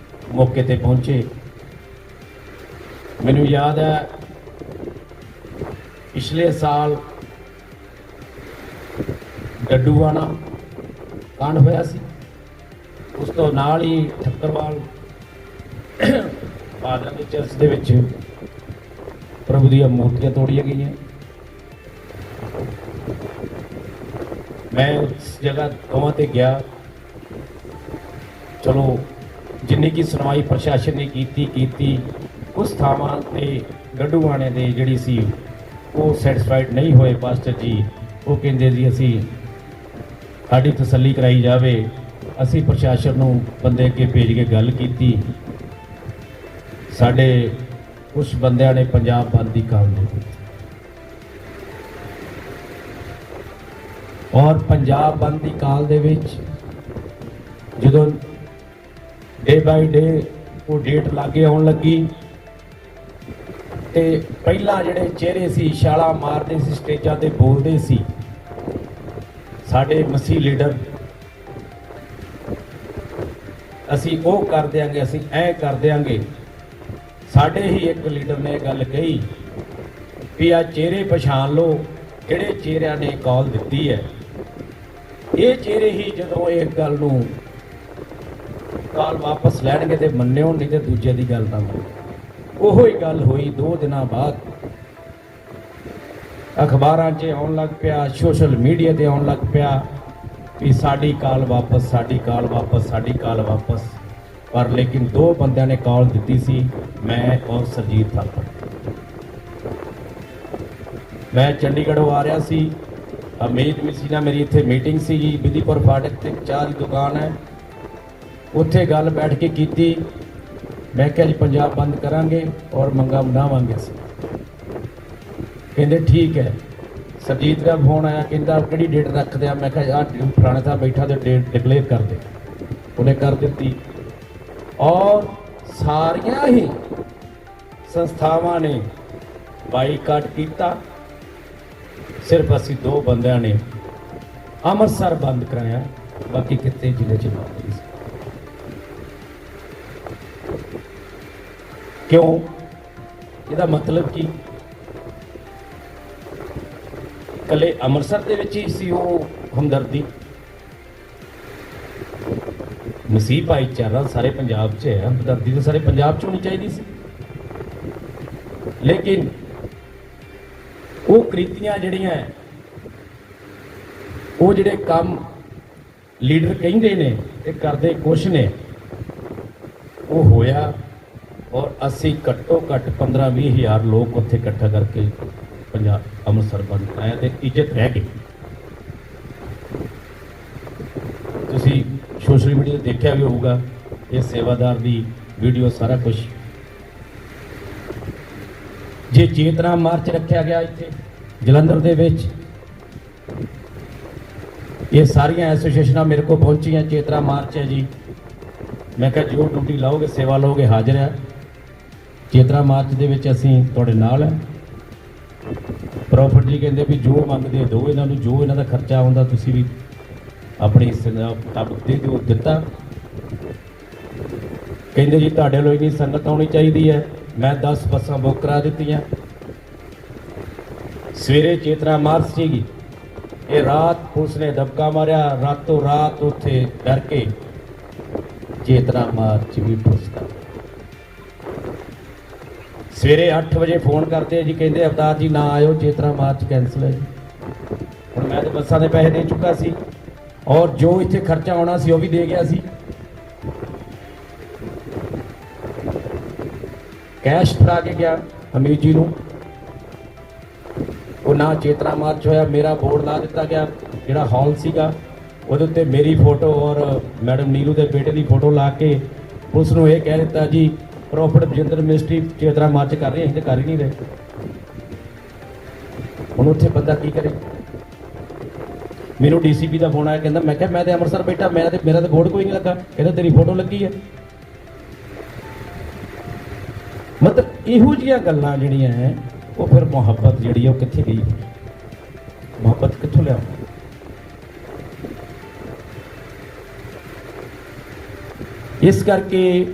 ਮੌਕੇ ਤੇ ਪਹੁੰਚੇ। ਮੈਨੂੰ ਯਾਦ ਹੈ ਪਿਛਲੇ ਸਾਲ ਡੱਡੂਆਣਾ ਕਾਂਡ ਹੋਇਆ ਸੀ, ਉਸ ਤੋਂ ਨਾਲ ਹੀ ਠੱਕਰਵਾਲ ਫਾਦਰ ਦੇ ਚਰਚ ਦੇ ਵਿੱਚ ਪ੍ਰਭੂ ਦੀਆਂ ਮੂਰਤੀਆਂ ਤੋੜੀਆਂ ਗਈਆਂ। ਮੈਂ ਉਸ ਜਗ੍ਹਾ ਦੋਵਾਂ ਤੇ ਗਿਆ। ਚਲੋ ਜਿੰਨੀ ਕੀ ਸੁਣਵਾਈ ਪ੍ਰਸ਼ਾਸਨ ਨੇ ਕੀਤੀ, ਉਸ ਥਾਵਾਂ ਤੇ ਗੱਡੂਆਣੇ ਦੇ ਜਿਹੜੀ ਸੀ ਉਹ ਸੈਟੀਸਫਾਈਡ ਨਹੀਂ ਹੋਏ ਪਾਸਟਰ ਜੀ। ਉਹ ਕਹਿੰਦੇ ਜੀ ਅਸੀਂ ਸਾਡੀ ਤਸੱਲੀ ਕਰਾਈ ਜਾਵੇ। ਅਸੀਂ ਪ੍ਰਸ਼ਾਸਨ ਨੂੰ ਬੰਦੇ ਅੱਗੇ ਭੇਜ ਕੇ ਗੱਲ ਕੀਤੀ। ਸਾਡੇ ਕੁਝ ਬੰਦਿਆਂ ਨੇ ਪੰਜਾਬ ਬੰਦ ਦੀ ਕਾਲ ਦੇ ਦਿੱਤੀ, ਔਰ ਪੰਜਾਬ ਬੰਦ ਦੀ ਕਾਲ ਦੇ ਵਿੱਚ ਜਦੋਂ ਡੇ ਬਾਈ ਡੇ ਉਹ ਡੇਟ ਲਾਗੇ ਆਉਣ ਲੱਗੀ, ਤੇ ਪਹਿਲਾਂ ਜਿਹੜੇ ਚਿਹਰੇ ਸੀ ਛਾਲਾਂ ਮਾਰਦੇ ਸੀ, ਸਟੇਜਾਂ ਤੇ ਬੋਲਦੇ ਸੀ ਸਾਡੇ ਮਸੀਹ ਲੀਡਰ, ਅਸੀਂ ਉਹ ਕਰ ਦਿਆਂਗੇ, ਅਸੀਂ ਐ ਕਰ ਦਿਆਂਗੇ। ਸਾਡੇ ਹੀ ਇੱਕ ਲੀਡਰ ਨੇ ਇਹ ਗੱਲ ਕਹੀ ਵੀ ਆ ਚਿਹਰੇ ਪਛਾਣ ਲਓ, ਕਿਹੜੇ ਚਿਹਰਿਆਂ ਨੇ ਕਾਲ ਦਿੱਤੀ ਹੈ। ਇਹ ਚਿਹਰੇ ਹੀ ਜਦੋਂ ਇਹ ਗੱਲ ਨੂੰ ਕਾਲ ਵਾਪਸ ਲੈਣਗੇ ਤੇ ਮੰਨਿਓ, ਨਹੀਂ ਤੇ ਦੂਜੇ ਦੀ ਗੱਲ ਨਾ ਮੰਨਿਓ। ਉਹੋ ਹੀ ਗੱਲ ਹੋਈ 2 ਦਿਨਾਂ ਬਾਅਦ ਅਖਬਾਰਾਂ 'ਚ ਆਉਣ ਲੱਗ ਪਿਆ, ਸੋਸ਼ਲ ਮੀਡੀਆ ਤੇ ਆਉਣ ਲੱਗ ਪਿਆ ਵੀ ਸਾਡੀ ਕਾਲ ਵਾਪਸ, ਸਾਡੀ ਕਾਲ ਵਾਪਸ, ਸਾਡੀ ਕਾਲ ਵਾਪਸ। ਪਰ ਲੇਕਿਨ 2 ਬੰਦਿਆਂ ਨੇ ਕਾਲ ਦਿੱਤੀ ਸੀ, ਮੈਂ ਔਰ ਸਰਜੀਤ ਥਾਪਰ। ਮੈਂ ਚੰਡੀਗੜ੍ਹੋਂ ਆ ਰਿਹਾ ਸੀ, ਅਮੀਤ ਮਿਸੀ ਨਾਲ ਮੇਰੀ ਇੱਥੇ ਮੀਟਿੰਗ ਸੀਗੀ, ਵਿਧੀਪੁਰ ਫਾਟਕ ਤੇ ਚਾਹ ਦੀ ਦੁਕਾਨ ਹੈ, ਉੱਥੇ ਗੱਲ ਬੈਠ ਕੇ ਕੀਤੀ। ਮੈਂ ਕਿਹਾ ਜੀ ਪੰਜਾਬ ਬੰਦ ਕਰਾਂਗੇ ਔਰ ਮੰਗਾਂ ਮਨਾਵਾਂਗੇ ਅਸੀਂ। ਕਹਿੰਦੇ ਠੀਕ ਹੈ। ਸਰਜੀਤ ਦਾ ਫੋਨ ਆਇਆ, ਕਹਿੰਦਾ ਕਿਹੜੀ ਡੇਟ ਰੱਖਦੇ ਆ? ਮੈਂ ਕਿਹਾ ਆਹ ਫਲਾਣੇ ਸਾਹਿਬ ਬੈਠਾ ਤੇ ਡੇਟ ਡਿਕਲੇਅਰ ਕਰ ਦੇ। ਉਹਨੇ ਕਰ ਦਿੱਤੀ ਔਰ ਸਾਰੀਆਂ ਹੀ ਸੰਸਥਾਵਾਂ ਨੇ ਬਾਈਕਾਟ ਕੀਤਾ। ਸਿਰਫ ਅਸੀਂ 2 ਬੰਦਿਆਂ ਨੇ ਅੰਮ੍ਰਿਤਸਰ ਬੰਦ ਕਰਾਇਆ, ਬਾਕੀ ਕਿਤੇ ਜ਼ਿਲ੍ਹੇ 'ਚ ਬੰਦ ਨਹੀਂ ਸੀ। ਕਿਉਂ? ਇਹਦਾ ਮਤਲਬ ਕੀ ਕੱਲੇ ਅੰਮ੍ਰਿਤਸਰ ਦੇ ਵਿੱਚ ਹੀ ਸੀ ਉਹ ਹਮਦਰਦੀ? ਮਸੀਹ ਭਾਈਚਾਰਾ ਸਾਰੇ ਪੰਜਾਬ 'ਚ ਹੈ, ਹਮਦਰਦੀ ਤਾਂ ਸਾਰੇ ਪੰਜਾਬ 'ਚ ਹੋਣੀ ਚਾਹੀਦੀ ਸੀ। ਲੇਕਿਨ ਉਹ ਕ੍ਰਿਤੀਆਂ ਜਿਹੜੀਆਂ ਉਹ ਜਿਹੜੇ ਕੰਮ ਲੀਡਰ ਕਹਿੰਦੇ ਨੇ ਤੇ ਕਰਦੇ ਕੁਛ ਨੇ, ਉਹ ਹੋਇਆ। ਔਰ ਅਸੀਂ ਘੱਟੋ ਘੱਟ 15-20 ਹਜ਼ਾਰ ਲੋਕ ਉੱਥੇ ਇਕੱਠਾ ਕਰਕੇ ਪੰਜਾਬ ਅੰਮ੍ਰਿਤਸਰ ਬਣ ਆਇਆ ਤੇ ਇੱਜ਼ਤ ਰਹਿ ਗਈ। ਤੁਸੀਂ ਸੋਸ਼ਲ ਮੀਡੀਆ ਤੇ ਦੇਖਿਆ ਵੀ ਹੋਊਗਾ ਇਹ ਸੇਵਾਦਾਰ ਦੀ ਵੀਡੀਓ, ਸਾਰਾ ਕੁਝ। ਜੇ ਚੇਤਨਾ ਮਾਰਚ ਰੱਖਿਆ ਗਿਆ ਇੱਥੇ ਜਲੰਧਰ ਦੇ ਵਿੱਚ, ਇਹ ਸਾਰੀਆਂ ਐਸੋਸੀਏਸ਼ਨਾਂ ਮੇਰੇ ਕੋਲ ਪਹੁੰਚੀਆਂ, ਚੇਤਨਾ ਮਾਰਚ ਹੈ ਜੀ। ਮੈਂ ਕਿਹਾ ਜੋ ਡਿਊਟੀ ਲਾਓਗੇ, ਸੇਵਾ ਲਓਗੇ, ਹਾਜ਼ਰ ਹੈ। ਚੇਤਨਾ ਮਾਰਚ ਦੇ ਵਿੱਚ ਅਸੀਂ ਤੁਹਾਡੇ ਨਾਲ ਹੈ। ਪ੍ਰੋਫਿਟ ਜੀ ਕਹਿੰਦੇ ਵੀ ਜੋ ਮੰਗਦੇ ਦਿਓ ਇਹਨਾਂ ਨੂੰ, ਜੋ ਇਹਨਾਂ ਦਾ ਖਰਚਾ ਆਉਂਦਾ ਤੁਸੀਂ ਵੀ ਆਪਣੀ ਹਿੱਸੇ ਦਾ ਮੁਤਾਬਕ ਦੇ ਦਿਓ, ਦਿੱਤਾ। ਕਹਿੰਦੇ ਜੀ ਤੁਹਾਡੇ ਲਈ ਇੰਨੀ ਸੰਗਤ ਆਉਣੀ ਚਾਹੀਦੀ ਹੈ। ਮੈਂ 10 ਬੱਸਾਂ ਬੁੱਕ ਕਰਾ ਦਿੱਤੀਆਂ। ਸਵੇਰੇ ਚੇਤਨਾ ਮਾਰਚ ਸੀਗੀ, ਇਹ ਰਾਤ ਪੁਲਿਸ ਨੇ ਦਬਕਾ ਮਾਰਿਆ, ਰਾਤੋਂ ਰਾਤ ਉੱਥੇ ਡਰ ਕੇ ਚੇਤਨਾ ਮਾਰਚ ਵੀ ਪੁਲਿਸ ਦਾ। ਸਵੇਰੇ 8 ਵਜੇ ਫੋਨ ਕਰਦੇ ਜੀ, ਕਹਿੰਦੇ ਅਵਤਾਰ ਜੀ ਨਾ ਆਇਓ, ਚੇਤਨਾ ਮਾਰਚ ਕੈਂਸਲ ਹੈ ਜੀ। ਹੁਣ ਮੈਂ ਤਾਂ ਬੱਸਾਂ ਦੇ ਪੈਸੇ ਦੇ ਚੁੱਕਾ ਸੀ ਔਰ ਜੋ ਇੱਥੇ ਖਰਚਾ ਆਉਣਾ ਸੀ ਉਹ ਵੀ ਦੇ ਗਿਆ ਸੀ। ਕੈਸ਼ ਫੜਾ ਕੇ ਗਿਆ ਹਮੀਦ ਜੀ ਨੂੰ। ਉਹ ਨਾ ਚੇਤਨਾ ਮਾਰਚ ਹੋਇਆ, ਮੇਰਾ ਬੋਰਡ ਲਾ ਦਿੱਤਾ ਗਿਆ ਜਿਹੜਾ ਹਾਲ ਸੀਗਾ, ਉਹਦੇ ਉੱਤੇ ਮੇਰੀ ਫੋਟੋ ਔਰ ਮੈਡਮ ਨੀਰੂ ਦੇ ਬੇਟੇ ਦੀ ਫੋਟੋ ਲਾ ਕੇ ਉਸ ਨੂੰ ਇਹ ਕਹਿ ਦਿੱਤਾ ਜੀ ਪ੍ਰੋਫਿਟ ਬਜਿੰਦਰ ਮਿਨਿਸਟਰੀ ਚੇਤਨਾ ਮਾਰਚ ਕਰ ਰਹੀ, ਅਸੀਂ ਤਾਂ ਕਰ ਹੀ ਨਹੀਂ ਰਹੇ। ਹੁਣ ਉੱਥੇ ਬੰਦਾ ਕੀ ਕਰੇ? ਮੈਨੂੰ ਡੀਸੀਪੀ ਦਾ ਫੋਨ ਆਇਆ, ਕਹਿੰਦਾ ਮੈਂ ਕਿਹਾ ਮੈਂ ਤੇ ਅੰਮ੍ਰਿਤਸਰ ਬੈਠਾ, ਮੇਰਾ ਤਾਂ ਬੋਰਡ ਕੋਈ ਨਹੀਂ ਲੱਗਾ। ਕਹਿੰਦਾ ਤੇਰੀ ਫੋਟੋ ਲੱਗੀ ਹੈ। ਮਤਲਬ ਇਹੋ ਜਿਹੀਆਂ ਗੱਲਾਂ ਜਿਹੜੀਆਂ ਹੈ ਉਹ ਫਿਰ ਮੁਹੱਬਤ ਜਿਹੜੀ ਹੈ ਉਹ ਕਿੱਥੇ ਗਈ? ਮੁਹੱਬਤ ਕਿੱਥੋਂ ਲਿਆਓ? ਇਸ ਕਰਕੇ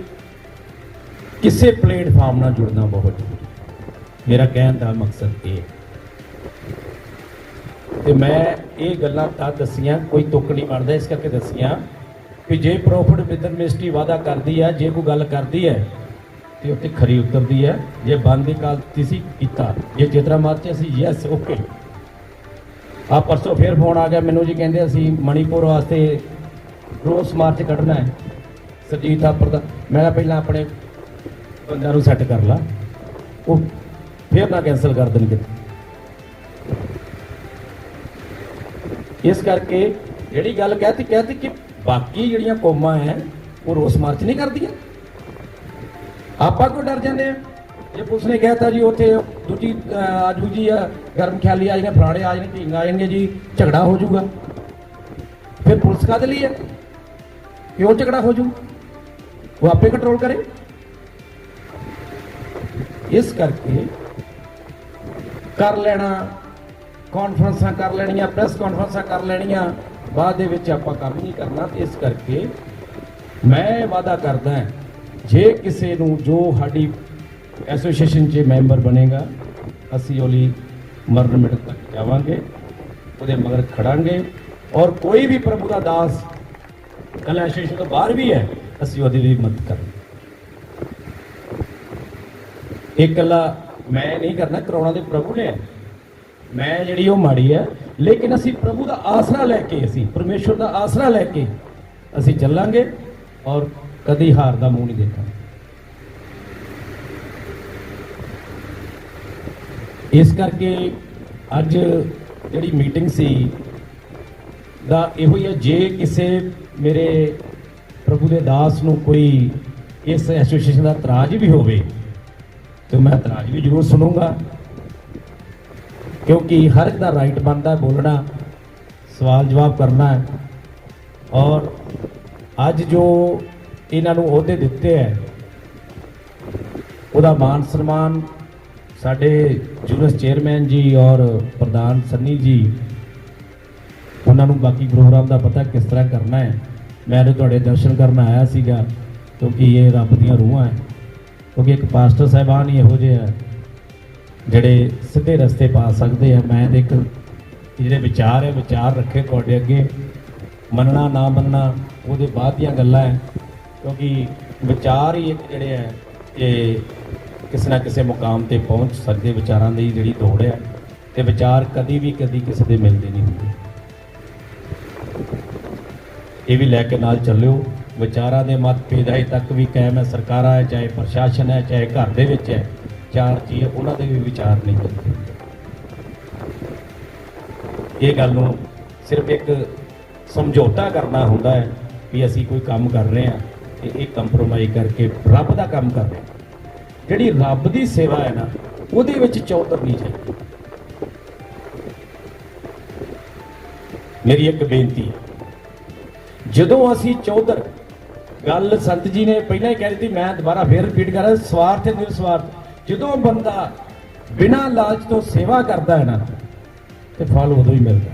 ਕਿਸੇ ਪਲੇਟਫਾਰਮ ਨਾਲ ਜੁੜਨਾ ਬਹੁਤ ਜ਼ਰੂਰੀ। ਮੇਰਾ ਕਹਿਣ ਦਾ ਮਕਸਦ ਇਹ ਤੇ ਮੈਂ ਇਹ ਗੱਲਾਂ ਤਾਂ ਦੱਸੀਆਂ, ਕੋਈ ਤੁੱਕ ਨਹੀਂ ਬਣਦਾ, ਇਸ ਕਰਕੇ ਦੱਸੀਆਂ ਕਿ ਜੇ ਪ੍ਰੋਫਿਟ ਵਿਦਨ ਮਿਨਿਸਟਰੀ ਵਾਅਦਾ ਕਰਦੀ ਹੈ, ਜੇ ਕੋਈ ਗੱਲ ਕਰਦੀ ਹੈ ਤੇ ਉੱਤੇ ਖਰੀ ਉਤਰਦੀ ਹੈ। ਜੇ ਬੰਦ ਦੀ ਕਾਲ ਤੁਸੀਂ ਕੀਤਾ, ਜੇ ਚੇਤਨਾ ਮਾਰਚ ਅਸੀਂ ਯੈਸ ਓਕੇ। ਆ ਪਰਸੋਂ ਫਿਰ ਫੋਨ ਆ ਗਿਆ ਮੈਨੂੰ ਜੀ, ਕਹਿੰਦੇ ਅਸੀਂ ਮਣੀਪੁਰ ਵਾਸਤੇ ਰੋਸ ਮਾਰਚ ਕੱਢਣਾ ਹੈ। ਸਰਜੀਤ ਥਾਪਰ ਦਾ ਮੈਂ ਕਿਹਾ ਪਹਿਲਾਂ ਆਪਣੇ ਬੰਦਿਆਂ ਨੂੰ ਸੈੱਟ ਕਰ ਲਾ, ਉਹ ਫਿਰ ਨਾ ਕੈਂਸਲ ਕਰ ਦੇਣਗੇ। ਇਸ ਕਰਕੇ ਜਿਹੜੀ ਗੱਲ ਕਹਿਤੀ ਕਿ ਬਾਕੀ ਜਿਹੜੀਆਂ ਕੌਮਾਂ ਹੈ ਉਹ ਰੋਸ ਮਾਰਚ ਨਹੀਂ ਕਰਦੀਆਂ। ਆਪਾਂ ਕਿਉਂ ਡਰ ਜਾਂਦੇ ਆ? ਜੇ ਪੁਲਿਸ ਨੇ ਕਹਿਤਾ ਜੀ ਉੱਥੇ ਦੂਜੀ ਆਜੂ ਜੀ ਗਰਮ ਖਿਆਲੀ ਆ ਜਾਣੇ, ਫਲਾਣੇ ਆ ਜਾਣੇ, ਢੀਂਗ ਆ ਜਾਣਗੇ ਜੀ, ਝਗੜਾ ਹੋ ਜਾਊਗਾ। ਫਿਰ ਪੁਲਿਸ ਕਾਹਦੇ ਲਈ ਹੈ? ਕਿਉਂ ਝਗੜਾ ਹੋ ਜੂ? ਉਹ ਆਪੇ ਕੰਟਰੋਲ ਕਰੇ। ਇਸ ਕਰਕੇ ਕਰ ਲੈਣਾ, ਕਾਨਫਰੰਸਾਂ ਕਰ ਲੈਣੀਆਂ, ਪ੍ਰੈਸ ਕਾਨਫਰੰਸਾਂ ਕਰ ਲੈਣੀਆਂ, ਬਾਅਦ ਦੇ ਵਿੱਚ ਆਪਾਂ ਕੰਮ ਨਹੀਂ ਕਰਨਾ। ਇਸ ਕਰਕੇ ਮੈਂ ਵਾਅਦਾ ਕਰਦਾ ਜੇ ਕਿਸੇ ਨੂੰ ਜੋ ਸਾਡੀ ਐਸੋਸੀਏਸ਼ਨ 'ਚ ਮੈਂਬਰ ਬਣੇਗਾ, ਅਸੀਂ ਉਹਲੀ ਮਰਨ ਮਿੰਟ ਤੱਕ ਜਾਵਾਂਗੇ, ਉਹਦੇ ਮਗਰ ਖੜਾਂਗੇ। ਔਰ ਕੋਈ ਵੀ ਪ੍ਰਭੂ ਦਾ ਦਾਸ ਕੱਲ੍ਹ ਐਸੋਸੀਏਸ਼ਨ ਤੋਂ ਬਾਹਰ ਵੀ ਹੈ, ਅਸੀਂ ਉਹਦੀ ਵੀ ਮਦਦ ਕਰਾਂਗੇ। ਇਹ ਇਕੱਲਾ ਮੈਂ ਨਹੀਂ ਕਰਨਾ, ਕਰਾਉਣਾ ਤੇ ਪ੍ਰਭੂ ਨੇ। ਮੈਂ ਜਿਹੜੀ ਉਹ ਮਾੜੀ ਹੈ, ਲੇਕਿਨ ਅਸੀਂ ਪ੍ਰਭੂ ਦਾ ਆਸਰਾ ਲੈ ਕੇ, ਅਸੀਂ ਪਰਮੇਸ਼ਵਰ ਦਾ ਆਸਰਾ ਲੈ ਕੇ ਅਸੀਂ ਚੱਲਾਂਗੇ ਔਰ ਕਦੀ ਹਾਰ ਦਾ ਮੂੰਹ ਨਹੀਂ ਦੇਖਾਂਗੇ। ਇਸ ਕਰਕੇ ਅੱਜ ਜਿਹੜੀ ਮੀਟਿੰਗ ਸੀ ਦਾ ਇਹੋ ਹੀ ਹੈ, ਜੇ ਕਿਸੇ ਮੇਰੇ ਪ੍ਰਭੂ ਦੇ ਦਾਸ ਨੂੰ ਕੋਈ ਇਸ ਐਸੋਸੀਏਸ਼ਨ ਦਾ ਇਤਰਾਜ਼ ਵੀ ਹੋਵੇ ਤੇ ਮੈਂ ਇਤਰਾਜ਼ ਵੀ ਜ਼ਰੂਰ ਸੁਣੂੰਗਾ, ਕਿਉਂਕਿ ਹਰ ਇੱਕ ਦਾ ਰਾਈਟ ਬਣਦਾ ਬੋਲਣਾ, ਸਵਾਲ ਜਵਾਬ ਕਰਨਾ ਹੈ। ਔਰ ਅੱਜ ਜੋ ਇਹਨਾਂ ਨੂੰ ਅਹੁਦੇ ਦਿੱਤੇ ਹੈ ਉਹਦਾ ਮਾਨ ਸਨਮਾਨ ਸਾਡੇ ਜੂਨਸ ਚੇਅਰਮੈਨ ਜੀ ਔਰ ਪ੍ਰਧਾਨ ਸੰਨੀ ਜੀ, ਉਹਨਾਂ ਨੂੰ ਬਾਕੀ ਪ੍ਰੋਗਰਾਮ ਦਾ ਪਤਾ ਕਿਸ ਤਰ੍ਹਾਂ ਕਰਨਾ ਹੈ। ਮੈਂ ਤੁਹਾਡੇ ਦਰਸ਼ਨ ਕਰਨ ਆਇਆ ਸੀਗਾ, ਕਿਉਂਕਿ ਇਹ ਰੱਬ ਦੀਆਂ ਰੂਹਾਂ ਹੈ। ਕਿਉਂਕਿ ਇੱਕ ਪਾਸਟਰ ਸਾਹਿਬਾਨ ਹੀ ਇਹੋ ਜਿਹੇ ਹੈ ਜਿਹੜੇ ਸਿੱਧੇ ਰਸਤੇ ਪਾ ਸਕਦੇ ਆ। ਮੈਂ ਤਾਂ ਇੱਕ ਜਿਹੜੇ ਵਿਚਾਰ ਹੈ ਵਿਚਾਰ ਰੱਖੇ ਤੁਹਾਡੇ ਅੱਗੇ, ਮੰਨਣਾ ਨਾ ਮੰਨਣਾ ਉਹਦੇ ਬਾਅਦ ਦੀਆਂ ਗੱਲਾਂ ਹੈ, ਕਿਉਂਕਿ ਵਿਚਾਰ ਹੀ ਇੱਕ ਜਿਹੜੇ ਹੈ ਇਹ ਕਿਸੇ ਨਾ ਕਿਸੇ ਮੁਕਾਮ ਤੇ ਪਹੁੰਚ ਸਕਦੇ। ਵਿਚਾਰਾਂ ਦੀ ਜਿਹੜੀ ਦੌੜ ਹੈ ਤੇ ਵਿਚਾਰ ਕਦੀ ਕਿਸੇ ਦੇ ਮਿਲਦੇ ਨਹੀਂ ਹੁੰਦੇ। ਇਹ ਵੀ ਲੈ ਕੇ ਨਾਲ ਚੱਲਿਓ। ਵਿਚਾਰਾਂ ਦੇ ਮਤਭੇਦ ਅਜੇ ਤੱਕ ਵੀ ਕਾਇਮ ਹੈ। ਸਰਕਾਰਾਂ ਹੈ, ਚਾਹੇ ਪ੍ਰਸ਼ਾਸਨ ਹੈ, ਚਾਹੇ ਘਰ ਦੇ ਵਿੱਚ ਹੈ, ਚਾਰ ਚੀਜ਼ ਉਹਨਾਂ ਦੇ ਵੀ ਵਿਚਾਰ ਨਹੀਂ ਮਿਲਦੇ। ਇਹ ਗੱਲ ਨੂੰ ਸਿਰਫ ਇੱਕ ਸਮਝੌਤਾ ਕਰਨਾ ਹੁੰਦਾ ਹੈ ਵੀ ਅਸੀਂ ਕੋਈ ਕੰਮ ਕਰ ਰਹੇ ਹਾਂ ਤੇ ਇਹ ਕੰਪਰੋਮਾਈਜ਼ ਕਰਕੇ ਰੱਬ ਦਾ ਕੰਮ ਕਰ ਰਹੇ ਹਾਂ। ਜਿਹੜੀ ਰੱਬ ਦੀ ਸੇਵਾ ਹੈ ਨਾ, ਉਹਦੇ ਵਿੱਚ ਚੌਧਰ ਨਹੀਂ ਚਾਹੀਦੀ। ਮੇਰੀ ਇੱਕ ਬੇਨਤੀ ਹੈ, ਜਦੋਂ ਅਸੀਂ ਚੌਧਰ, ਗੱਲ ਸੰਤ ਜੀ ਨੇ ਪਹਿਲਾਂ ਹੀ ਕਹਿ ਦਿੱਤੀ, ਮੈਂ ਦੁਬਾਰਾ ਫੇਰ ਰਿਪੀਟ ਕਰ ਰਿਹਾ, ਸਵਾਰਥ ਤੇ ਨਿਰਸਵਾਰਥ। ਜਦੋਂ ਬੰਦਾ ਬਿਨਾਂ ਲਾਲਚ ਤੋਂ ਸੇਵਾ ਕਰਦਾ ਹੈ ਨਾ ਤੇ ਫਲ ਉਦੋਂ ਹੀ ਮਿਲਦਾ।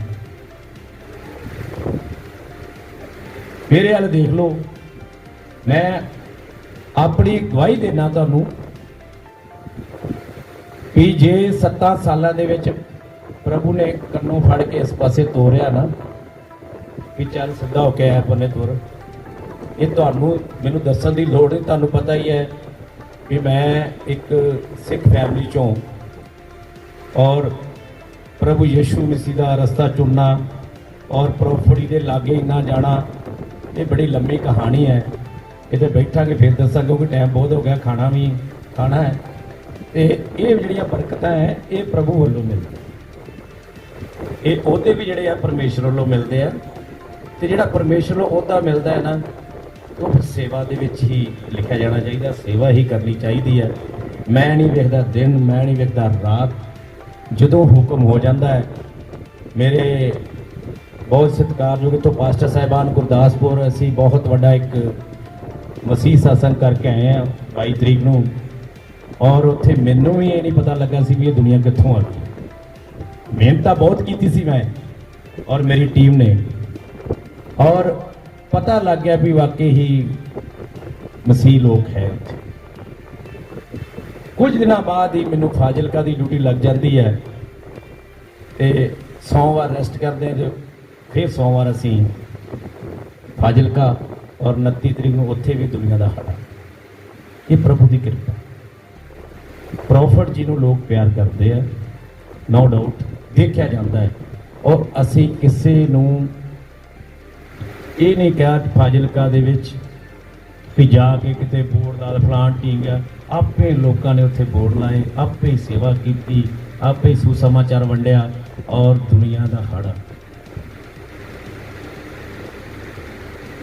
ਮੇਰੇ ਵੱਲ ਦੇਖ ਲਓ, ਮੈਂ ਆਪਣੀ ਗਵਾਹੀ ਦੇਣਾ ਤੁਹਾਨੂੰ ਵੀ ਜੇ 7 ਸਾਲਾਂ ਦੇ ਵਿੱਚ ਪ੍ਰਭੂ ਨੇ ਕੰਨੋਂ ਫੜ ਕੇ ਇਸ ਪਾਸੇ ਤੋਰਿਆ ਨਾ ਵੀ ਚੱਲ ਸਿੱਧਾ ਹੋ ਕੇ ਆਇਆ ਬੰਨੇ ਤੁਰ, ਇਹ ਤੁਹਾਨੂੰ ਮੈਨੂੰ ਦੱਸਣ ਦੀ ਲੋੜ ਨਹੀਂ। ਤੁਹਾਨੂੰ ਪਤਾ ਹੀ ਹੈ ਵੀ ਮੈਂ ਇੱਕ ਸਿੱਖ ਫੈਮਿਲੀ ਚੋਂ ਔਰ ਪ੍ਰਭੂ ਯਿਸੂ ਮਸੀਹ ਦਾ ਰਸਤਾ ਚੁਣਨਾ ਔਰ ਪ੍ਰੋਫੜੀ ਦੇ ਲਾਗੇ ਇੰਨਾ ਜਾਣਾ, ਇਹ ਬੜੀ ਲੰਮੀ ਕਹਾਣੀ ਹੈ। ਇਹਦੇ ਬੈਠਾਂਗੇ ਫਿਰ ਦੱਸਾਂਗੇ, ਕਿਉਂਕਿ ਟਾਈਮ ਬਹੁਤ ਹੋ ਗਿਆ, ਖਾਣਾ ਵੀ ਖਾਣਾ ਹੈ। ਤੇ ਇਹ ਜਿਹੜੀਆਂ ਬਰਕਤਾਂ ਹੈ ਇਹ ਪ੍ਰਭੂ ਵੱਲੋਂ ਮਿਲਦੀਆਂ, ਇਹ ਉਹਦੇ ਵੀ ਜਿਹੜੇ ਆ ਪਰਮੇਸ਼ਰ ਵੱਲੋਂ ਮਿਲਦੇ ਆ। ਤੇ ਜਿਹੜਾ ਪਰਮੇਸ਼ਰ ਨੂੰ ਅਹੁਦਾ ਮਿਲਦਾ ਹੈ ਨਾ, ਉਹ ਫਿਰ ਸੇਵਾ ਦੇ ਵਿੱਚ ਹੀ ਲਿਖਿਆ ਜਾਣਾ ਚਾਹੀਦਾ, ਸੇਵਾ ਹੀ ਕਰਨੀ ਚਾਹੀਦੀ ਹੈ। ਮੈਂ ਨਹੀਂ ਵੇਖਦਾ ਦਿਨ, ਮੈਂ ਨਹੀਂ ਵੇਖਦਾ ਰਾਤ, ਜਦੋਂ ਹੁਕਮ ਹੋ ਜਾਂਦਾ ਹੈ। ਮੇਰੇ ਬਹੁਤ ਸਤਿਕਾਰਯੋਗ ਇੱਥੋਂ ਪਾਸਟਰ ਸਾਹਿਬਾਨ ਗੁਰਦਾਸਪੁਰ, ਅਸੀਂ ਬਹੁਤ ਵੱਡਾ ਇੱਕ ਮਸੀਹ ਸਤਸੰਗ ਕਰਕੇ ਆਏ ਹਾਂ 22 ਤਰੀਕ ਨੂੰ, ਔਰ ਉੱਥੇ ਮੈਨੂੰ ਵੀ ਇਹ ਨਹੀਂ ਪਤਾ ਲੱਗਾ ਸੀ ਵੀ ਇਹ ਦੁਨੀਆ ਕਿੱਥੋਂ ਆ ਗਈ। ਮਿਹਨਤ ਤਾਂ ਬਹੁਤ ਕੀਤੀ ਸੀ ਮੈਂ ਔਰ ਮੇਰੀ ਟੀਮ ਨੇ, ਔਰ ਪਤਾ ਲੱਗ ਗਿਆ ਵੀ ਵਾਕਈ ਹੀ ਮਸੀਹ ਲੋਕ ਹੈ। ਕੁਝ ਦਿਨਾਂ ਬਾਅਦ ਹੀ ਮੈਨੂੰ ਫਾਜ਼ਿਲਕਾ ਦੀ ਡਿਊਟੀ ਲੱਗ ਜਾਂਦੀ ਹੈ ਤੇ ਸੋਮਵਾਰ ਰੈਸਟ ਕਰਦੇ ਹਾਂ, ਜੋ ਫਿਰ ਸੋਮਵਾਰ ਅਸੀਂ ਫਾਜ਼ਿਲਕਾ, ਔਰ 29 ਤਰੀਕ ਨੂੰ ਉੱਥੇ ਵੀ ਦੁਨੀਆ ਦਾ ਹਾਲ। ਇਹ ਪ੍ਰਭੂ ਦੀ ਕਿਰਪਾ। ਪ੍ਰੋਫਟ ਜੀ ਨੂੰ ਲੋਕ ਪਿਆਰ ਕਰਦੇ ਆ, ਨੋ ਡਾਊਟ, ਦੇਖਿਆ ਜਾਂਦਾ ਹੈ। ਔਰ ਅਸੀਂ ਕਿਸੇ ਨੂੰ ਇਹ ਨਹੀਂ ਕਿਹਾ ਫਾਜ਼ਿਲਕਾ ਦੇ ਵਿੱਚ ਵੀ ਜਾ ਕੇ ਕਿਤੇ ਬੋਰਡ ਲਾ ਫਲਾਣ ਟੀਂਗ ਆ, ਆਪੇ ਲੋਕਾਂ ਨੇ ਉੱਥੇ ਬੋਰਡ ਲਾਏ, ਆਪੇ ਹੀ ਸੇਵਾ ਕੀਤੀ, ਆਪੇ ਹੀ ਸੁਸਮਾਚਾਰ ਵੰਡਿਆ ਔਰ ਦੁਨੀਆ ਦਾ ਹੜਾ।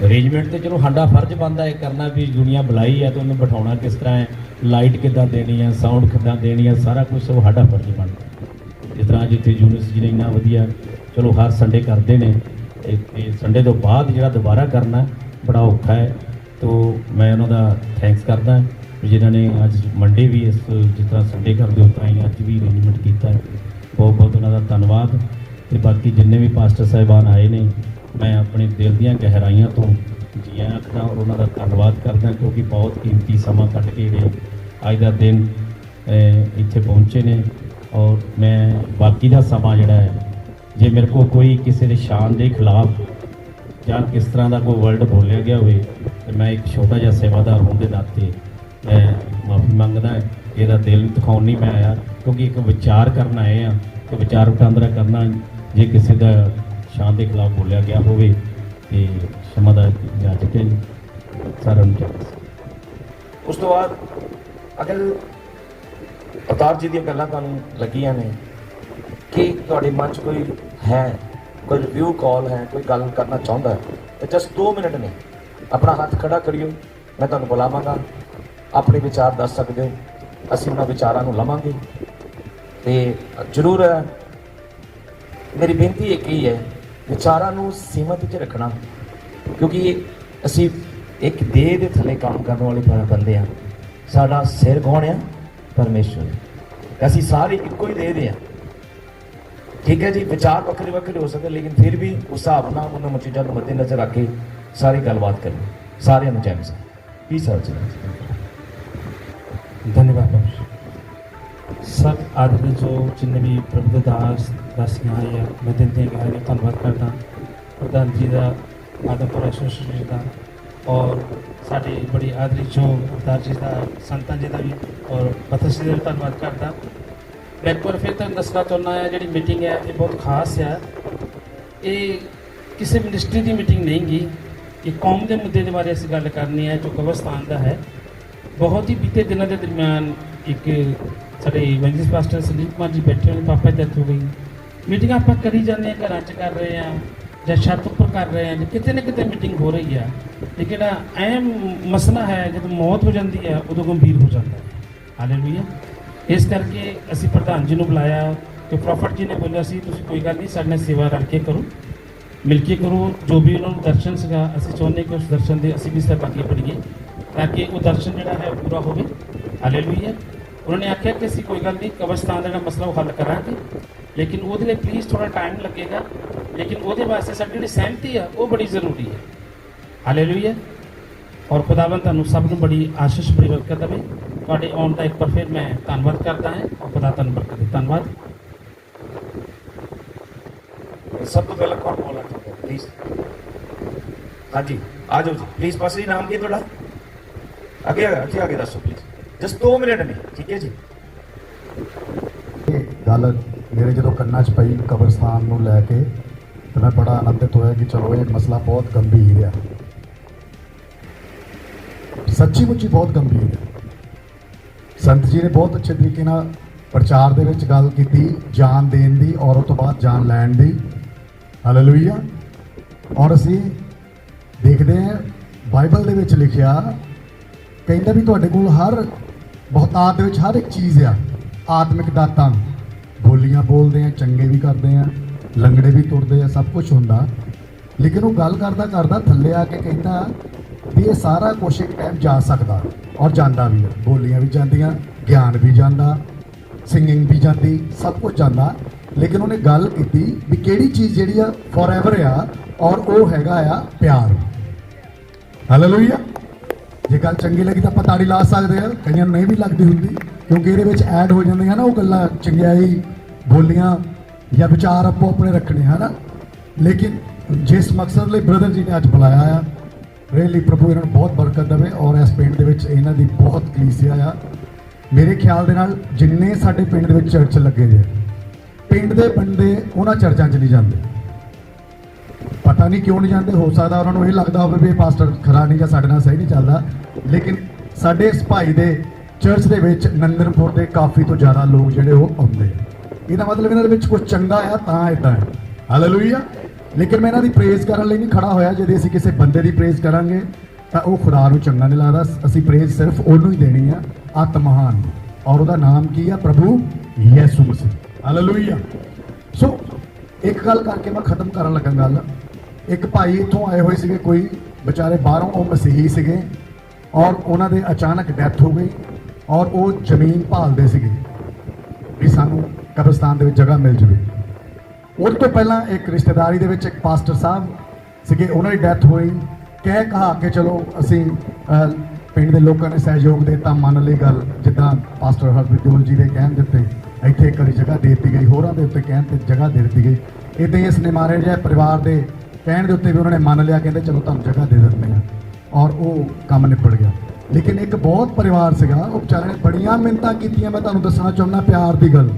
ਅਰੇਂਜਮੈਂਟ ਤੇ ਚਲੋ ਸਾਡਾ ਫਰਜ਼ ਬਣਦਾ ਹੈ ਕਰਨਾ ਵੀ ਦੁਨੀਆ ਬੁਲਾਈ ਹੈ ਤਾਂ ਉਹਨੂੰ ਬਿਠਾਉਣਾ ਕਿਸ ਤਰ੍ਹਾਂ ਹੈ, ਲਾਈਟ ਕਿੱਦਾਂ ਦੇਣੀ ਹੈ, ਸਾਊਂਡ ਕਿੱਦਾਂ ਦੇਣੀ ਹੈ, ਸਾਰਾ ਕੁਝ ਉਹ ਸਾਡਾ ਫਰਜ਼ ਬਣਦਾ। ਜਿਸ ਤਰ੍ਹਾਂ ਜਿੱਥੇ ਯੂਨਿਸ ਜੀ ਨੇ ਇੰਨਾ ਵਧੀਆ ਚਲੋ ਹਰ ਸੰਡੇ ਕਰਦੇ ਨੇ, ਤੇ ਸੰਡੇ ਤੋਂ ਬਾਅਦ ਜਿਹੜਾ ਦੁਬਾਰਾ ਕਰਨਾ ਬੜਾ ਔਖਾ ਹੈ। ਤੋ ਮੈਂ ਉਹਨਾਂ ਦਾ ਥੈਂਕਸ ਕਰਦਾ ਜਿਨ੍ਹਾਂ ਨੇ ਅੱਜ ਮੰਡੇ ਵੀ ਇਸ ਜਿਸ ਤਰ੍ਹਾਂ ਸੰਡੇ ਕਰਦੇ ਉਸ ਤਰ੍ਹਾਂ ਹੀ ਅੱਜ ਵੀ ਅਰੇਂਜਮੈਂਟ ਕੀਤਾ ਹੈ। ਬਹੁਤ ਬਹੁਤ ਉਹਨਾਂ ਦਾ ਧੰਨਵਾਦ। ਤੇ ਬਾਕੀ ਜਿੰਨੇ ਵੀ ਪਾਸਟਰ ਸਾਹਿਬਾਨ ਆਏ ਨੇ, ਮੈਂ ਆਪਣੇ ਦਿਲ ਦੀਆਂ ਗਹਿਰਾਈਆਂ ਤੋਂ ਜੀ ਆਇਆਂ ਆਖਦਾ ਔਰ ਉਹਨਾਂ ਦਾ ਧੰਨਵਾਦ ਕਰਦਾ, ਕਿਉਂਕਿ ਬਹੁਤ ਕੀਮਤੀ ਸਮਾਂ ਕੱਢ ਕੇ ਜਿਹੜੇ ਅੱਜ ਦਾ ਦਿਨ ਇੱਥੇ ਪਹੁੰਚੇ ਨੇ। ਔਰ ਮੈਂ ਬਾਕੀ ਦਾ ਸਮਾਂ ਜਿਹੜਾ ਹੈ, ਜੇ ਮੇਰੇ ਕੋਲ ਕੋਈ ਕਿਸੇ ਦੇ ਸ਼ਾਨ ਦੇ ਖਿਲਾਫ ਜਾਂ ਕਿਸ ਤਰ੍ਹਾਂ ਦਾ ਕੋਈ ਵਰਡ ਬੋਲਿਆ ਗਿਆ ਹੋਵੇ ਤੇ ਮੈਂ ਇੱਕ ਛੋਟਾ ਜਿਹਾ ਸੇਵਾਦਾਰ ਹੋਣ ਦੇ ਨਾਤੇ ਮੈਂ ਮਾਫੀ ਮੰਗਦਾ। ਇਹਦਾ ਦਿਲ ਦਿਖਾਉਣ ਨਹੀਂ ਮੈਂ ਆਇਆ, ਕਿਉਂਕਿ ਇੱਕ ਵਿਚਾਰ ਕਰਨ ਆਏ ਆ ਤੇ ਵਿਚਾਰ ਵਟਾਂਦਰਾ ਕਰਨਾ। ਜੇ ਕਿਸੇ ਦਾ ਸ਼ਾਨ ਦੇ ਖਿਲਾਫ ਬੋਲਿਆ ਗਿਆ ਹੋਵੇ ਤੇ क्षमा ਦਾ ਇਜਾਜ਼ਤ ਹੈ ਸਾਰਿਆਂ ਨੂੰ। ਉਸ ਤੋਂ ਬਾਅਦ ਅਗਰ ਅਵਤਾਰ ਜੀ ਦੀਆਂ ਗੱਲਾਂ ਤੁਹਾਨੂੰ ਲੱਗੀਆਂ ਨੇ ਕਿ ਤੁਹਾਡੇ ਮਨ 'ਚ ਕੋਈ ਹੈ, ਕੋਈ ਰਿਵਿਊ ਕਾਲ ਹੈ, ਕੋਈ ਗੱਲ ਕਰਨਾ ਚਾਹੁੰਦਾ ਹੈ, ਤਾਂ ਜਸਟ 2 ਮਿੰਟ ਨੇ ਆਪਣਾ ਹੱਥ ਖੜਾ ਕਰਿਓ, ਮੈਂ ਤੁਹਾਨੂੰ ਬੁਲਾਵਾਂਗਾ, ਆਪਣੇ ਵਿਚਾਰ ਦੱਸ ਸਕਦੇ ਹੋ, ਅਸੀਂ ਉਹਨਾਂ ਵਿਚਾਰਾਂ ਨੂੰ ਲਵਾਂਗੇ। ਤੇ ਜ਼ਰੂਰ ਮੇਰੀ ਬੇਨਤੀ ਇੱਕ ਹੀ ਹੈ, ਵਿਚਾਰਾਂ ਨੂੰ ਸੀਮਤ 'ਚ ਰੱਖਣਾ, ਕਿਉਂਕਿ ਅਸੀਂ ਇੱਕ ਦੇਹ ਦੇ ਥੱਲੇ ਕੰਮ ਕਰਨ ਵਾਲੇ ਬੰਦੇ ਹਾਂ। ਸਾਡਾ ਸਿਰ ਕੌਣ ਆ? ਪਰਮੇਸ਼ਵਰ। ਅਸੀਂ ਸਾਰੇ ਇੱਕੋ ਹੀ ਦੇਹ ਦੇ ਹਾਂ, ਠੀਕ ਹੈ ਜੀ। ਵਿਚਾਰ ਵੱਖਰੇ ਵੱਖਰੇ ਹੋ ਸਕਦੇ, ਲੇਕਿਨ ਫਿਰ ਵੀ ਉਸ ਹਿਸਾਬ ਨਾਲ ਉਹਨਾਂ ਚੀਜ਼ਾਂ ਨੂੰ ਮੱਦੇ ਨਜ਼ਰ ਰੱਖ ਕੇ ਸਾਰੀ ਗੱਲਬਾਤ ਕਰਨੀ। ਸਾਰਿਆਂ ਨੂੰ ਜੈ ਮਸੀਹ। ਕੀ ਸਰ ਜੀ? धन्यवाद। सब आदमी जो जिन्हें भी प्रभु ਦੇ ਦਾਸ ਦਾਸੀਆਂ ਆਏ ਆ ਮੈਂ ਦਿਲ ਦੀਆਂ ਗਹਿਰਾਈਆਂ ਤੋਂ ਧੰਨਵਾਦ ਕਰਦਾ ਪ੍ਰਧਾਨ ਜੀ ਦਾ ਮਾਧਵਪੁਰ ਐਸੋਸੀਏਸ਼ਨ ਦਾ ਔਰ ਸਾਡੇ ਬੜੀ ਆਦਰਯੋਗ ਅਵਤਾਰ ਜੀ ਦਾ ਸੰਤਾਂ ਜੀ ਦਾ ਵੀ ਔਰ ਪਤਸ ਜੀ ਦਾ ਵੀ ਧੰਨਵਾਦ ਕਰਦਾ ਮੈਂ ਇੱਕ ਵਾਰ ਫਿਰ ਤੁਹਾਨੂੰ ਦੱਸਣਾ ਚਾਹੁੰਦਾ ਹਾਂ ਜਿਹੜੀ ਮੀਟਿੰਗ ਹੈ ਇਹ ਬਹੁਤ ਖਾਸ ਆ ਇਹ ਕਿਸੇ ਮਿਨਿਸਟਰੀ ਦੀ ਮੀਟਿੰਗ ਨਹੀਂ ਗੀ ਇਹ ਕੌਮ ਦੇ ਮੁੱਦੇ ਦੇ ਬਾਰੇ ਅਸੀਂ ਗੱਲ ਕਰਨੀ ਹੈ ਜੋ ਕਬਰਸਤਾਨ ਦਾ ਹੈ ਬਹੁਤ ਹੀ ਬੀਤੇ ਦਿਨਾਂ ਦੇ ਦਰਮਿਆਨ ਇੱਕ ਸਾਡੇ ਵੈਂਗਲਿਸ ਪਾਸਟਰ ਸੰਦੀਪ ਕੁਮਾਰ ਜੀ ਬੈਠੇ ਹੋਏ ਪਾਪਾ ਦੀ ਡੈਥ ਹੋ ਗਈ ਮੀਟਿੰਗ ਆਪਾਂ ਕਰੀ ਜਾਂਦੇ ਹਾਂ ਘਰਾਂ 'ਚ ਕਰ ਰਹੇ ਹਾਂ ਜਾਂ ਛੱਤ ਉੱਪਰ ਕਰ ਰਹੇ ਹਾਂ ਕਿਤੇ ਨਾ ਕਿਤੇ ਮੀਟਿੰਗ ਹੋ ਰਹੀ ਆ ਲੇਕਿਨ ਜਿਹੜਾ ਅਹਿਮ ਮਸਲਾ ਹੈ ਜਦੋਂ ਮੌਤ ਹੋ ਜਾਂਦੀ ਹੈ ਉਦੋਂ ਗੰਭੀਰ ਹੋ ਜਾਂਦਾ ਹੈ ਹਾਲੇਲੂਇਆ ਇਸ ਕਰਕੇ ਅਸੀਂ ਪ੍ਰਧਾਨ ਜੀ ਨੂੰ ਬੁਲਾਇਆ ਕਿ ਪ੍ਰੋਫਟ ਜੀ ਨੇ ਬੋਲਿਆ ਸੀ ਤੁਸੀਂ ਕੋਈ ਗੱਲ ਨਹੀਂ ਸਾਡੇ ਨਾਲ ਸੇਵਾ ਰਲ ਕੇ ਕਰੋ ਮਿਲ ਕੇ ਕਰੋ ਜੋ ਵੀ ਉਹਨਾਂ ਨੂੰ ਦਰਸ਼ਨ ਸੀਗਾ ਅਸੀਂ ਚਾਹੁੰਦੇ ਕਿ ਉਸ ਦਰਸ਼ਨ ਦੇ ਅਸੀਂ ਵੀ ਸਭ ਅੱਗੇ ਪੜੀਏ ਤਾਂ ਕਿ ਉਹ ਦਰਸ਼ਨ ਜਿਹੜਾ ਹੈ ਪੂਰਾ ਹੋਵੇ ਹਾਲੇਲੂਇਆ ਉਹਨਾਂ ਨੇ ਆਖਿਆ ਕਿ ਅਸੀਂ ਕੋਈ ਗੱਲ ਨਹੀਂ ਕਬਰਸਤਾਨ ਦਾ ਜਿਹੜਾ ਮਸਲਾ ਉਹ ਹੱਲ ਕਰਾਂਗੇ ਲੇਕਿਨ ਉਹਦੇ ਲਈ ਪਲੀਜ਼ ਥੋੜਾ ਟਾਈਮ ਲੱਗੇਗਾ ਲੇਕਿਨ ਉਹਦੇ ਵਾਸਤੇ ਸਾਡੀ ਜਿਹੜੀ ਸਹਿਮਤੀ ਆ ਉਹ ਬੜੀ ਜ਼ਰੂਰੀ ਹੈ ਹਾਲੇਲੂਇਆ ਔਰ ਖੁਦਾਵੰਦ ਤੁਹਾਨੂੰ ਸਭ ਨੂੰ ਬੜੀ ਆਸ਼ੀਸ਼ ਬੜੀ ਬਰਕਤ ਦੇਵੇ ਤੁਹਾਡੇ ਆਉਣ ਦਾ ਇੱਕ ਵਾਰ ਫਿਰ ਮੈਂ ਧੰਨਵਾਦ ਕਰਦਾ ਹਾਂ ਔਰ ਖੁਦਾ ਤੁਹਾਨੂੰ ਬਰਕਤ ਦੇ ਧੰਨਵਾਦ सब तो पहले कौन बोला था प्लीज हाँ जी आ जाओ जी प्लीज पास जी नाम की थोड़ा आगे दसो प्लीज जस्ट 2 मिनट में ठीक है जी गल मेरे जो कन्ना च पई कब्रस्तान नूं लैके तो मैं बड़ा आनंदित होया कि चलो ये मसला बहुत गंभीर है सच्ची मुच्ची बहुत गंभीर है संत जी ने बहुत अच्छे तरीके नाल प्रचार दे विच गल कीती जान देण दी और उस तो बाद जान लैण दी हालेलुया और असी देखते हैं बाइबल दे विच लिखिया कहंदा भी तुहाडे कोल हर बहुतात दे विच हर एक चीज़ आ आत्मिक दातां बोलियां बोलते हैं चंगे भी करते हैं लंगड़े भी तुरते हैं सब कुछ हुंदा लेकिन वो गल करदा करदा थल्ले आके कहंदा भी ये सारा कुछ एक टाइम जा सकता और जांदा भी है बोलियां भी जांदियां ज्ञान भी जांदा सिंगिंग भी जाती सब कुछ जांदा लेकिन उन्हें गल की भी किहड़ी चीज़ जिहड़ी आ फॉर एवर आ और वो हैगा आ प्यार हालेलुया जे गल चंगी लगी तो आप ताड़ी ला सकते हैं कईयां नहीं भी लगती हुंदी क्योंकि ये विच ऐड हो जांदियां ना वो गल्लां चंगियाई बोलियां या विचार आपो अपने रखने है ना लेकिन जिस मकसद लिए ब्रदर जी ने अज बुलाया आ रियली प्रभु इन्हां नूं बहुत बरकत देवे और इस पिंड दे विच इन्हां दी बहुत कलीसिया आ मेरे ख्याल दे नाल जिन्ने साडे पिंड दे विच चर्च लगे जे पिंड दे बंदे उन्हां चर्चां च नहीं जाते पता नहीं क्यों नहीं जाते हो सकता उन्होंने ये लगता हो भी पास्टर खरा नहीं या साडे नाल सही नहीं चलता लेकिन साडे इस भाई दे चर्च दे विच नंदनपुर दे काफ़ी तो ज़्यादा लोग जिहड़े वो आउंदे इहदा मतलब इन्हां दे विच कुछ चंगा आ तां इदां है हालेलुया लेकिन मैं इन्हां दी प्रेज करन लई नहीं खड़ा होया जे असीं किसी बंदे दी प्रेज करांगे तां ओह खुदा नूं चंगा नहीं लगदा असीं प्रेज सिर्फ उहनूं ही देनी आ अत महान और उहदा नाम की आ प्रभु यीशु मसीह हालेलुया सो एक गल करके मैं खत्म करन लगा गल एक भाई इत्थों आए हुए सीगे कोई बेचारे बाहरों वो मसीही सीगे और उन्होंने अचानक डैथ हो गई और वो जमीन भालते सीगे भी सानू कब्रिस्तान दे विच जगह मिल जाए उस तो पहला एक रिश्तेदारी दे विच एक पास्टर साहब सीगे उन्होंने डैथ हुई कह कहा के चलो असी पिंड के लोगों ने सहयोग देता मन ली गल जिदा पास्टर हरप्रीत जी के कहन दिते इत्थे एक जगह दे दी गई होरां दे उत्ते कहण ते जगह दे दी गई इदां ही इस निमारे जिहे परिवार के कहण दे उत्ते भी उन्होंने मन लिया कहते चलो तुहानूं जगह दे दिंदे हैं और वो काम निपट गया लेकिन एक बहुत परिवार सीगा वो बेचारे ने बड़ियां मिन्नतां कीतियां मैं तुहानूं दसना चाहुंदा प्यार की गल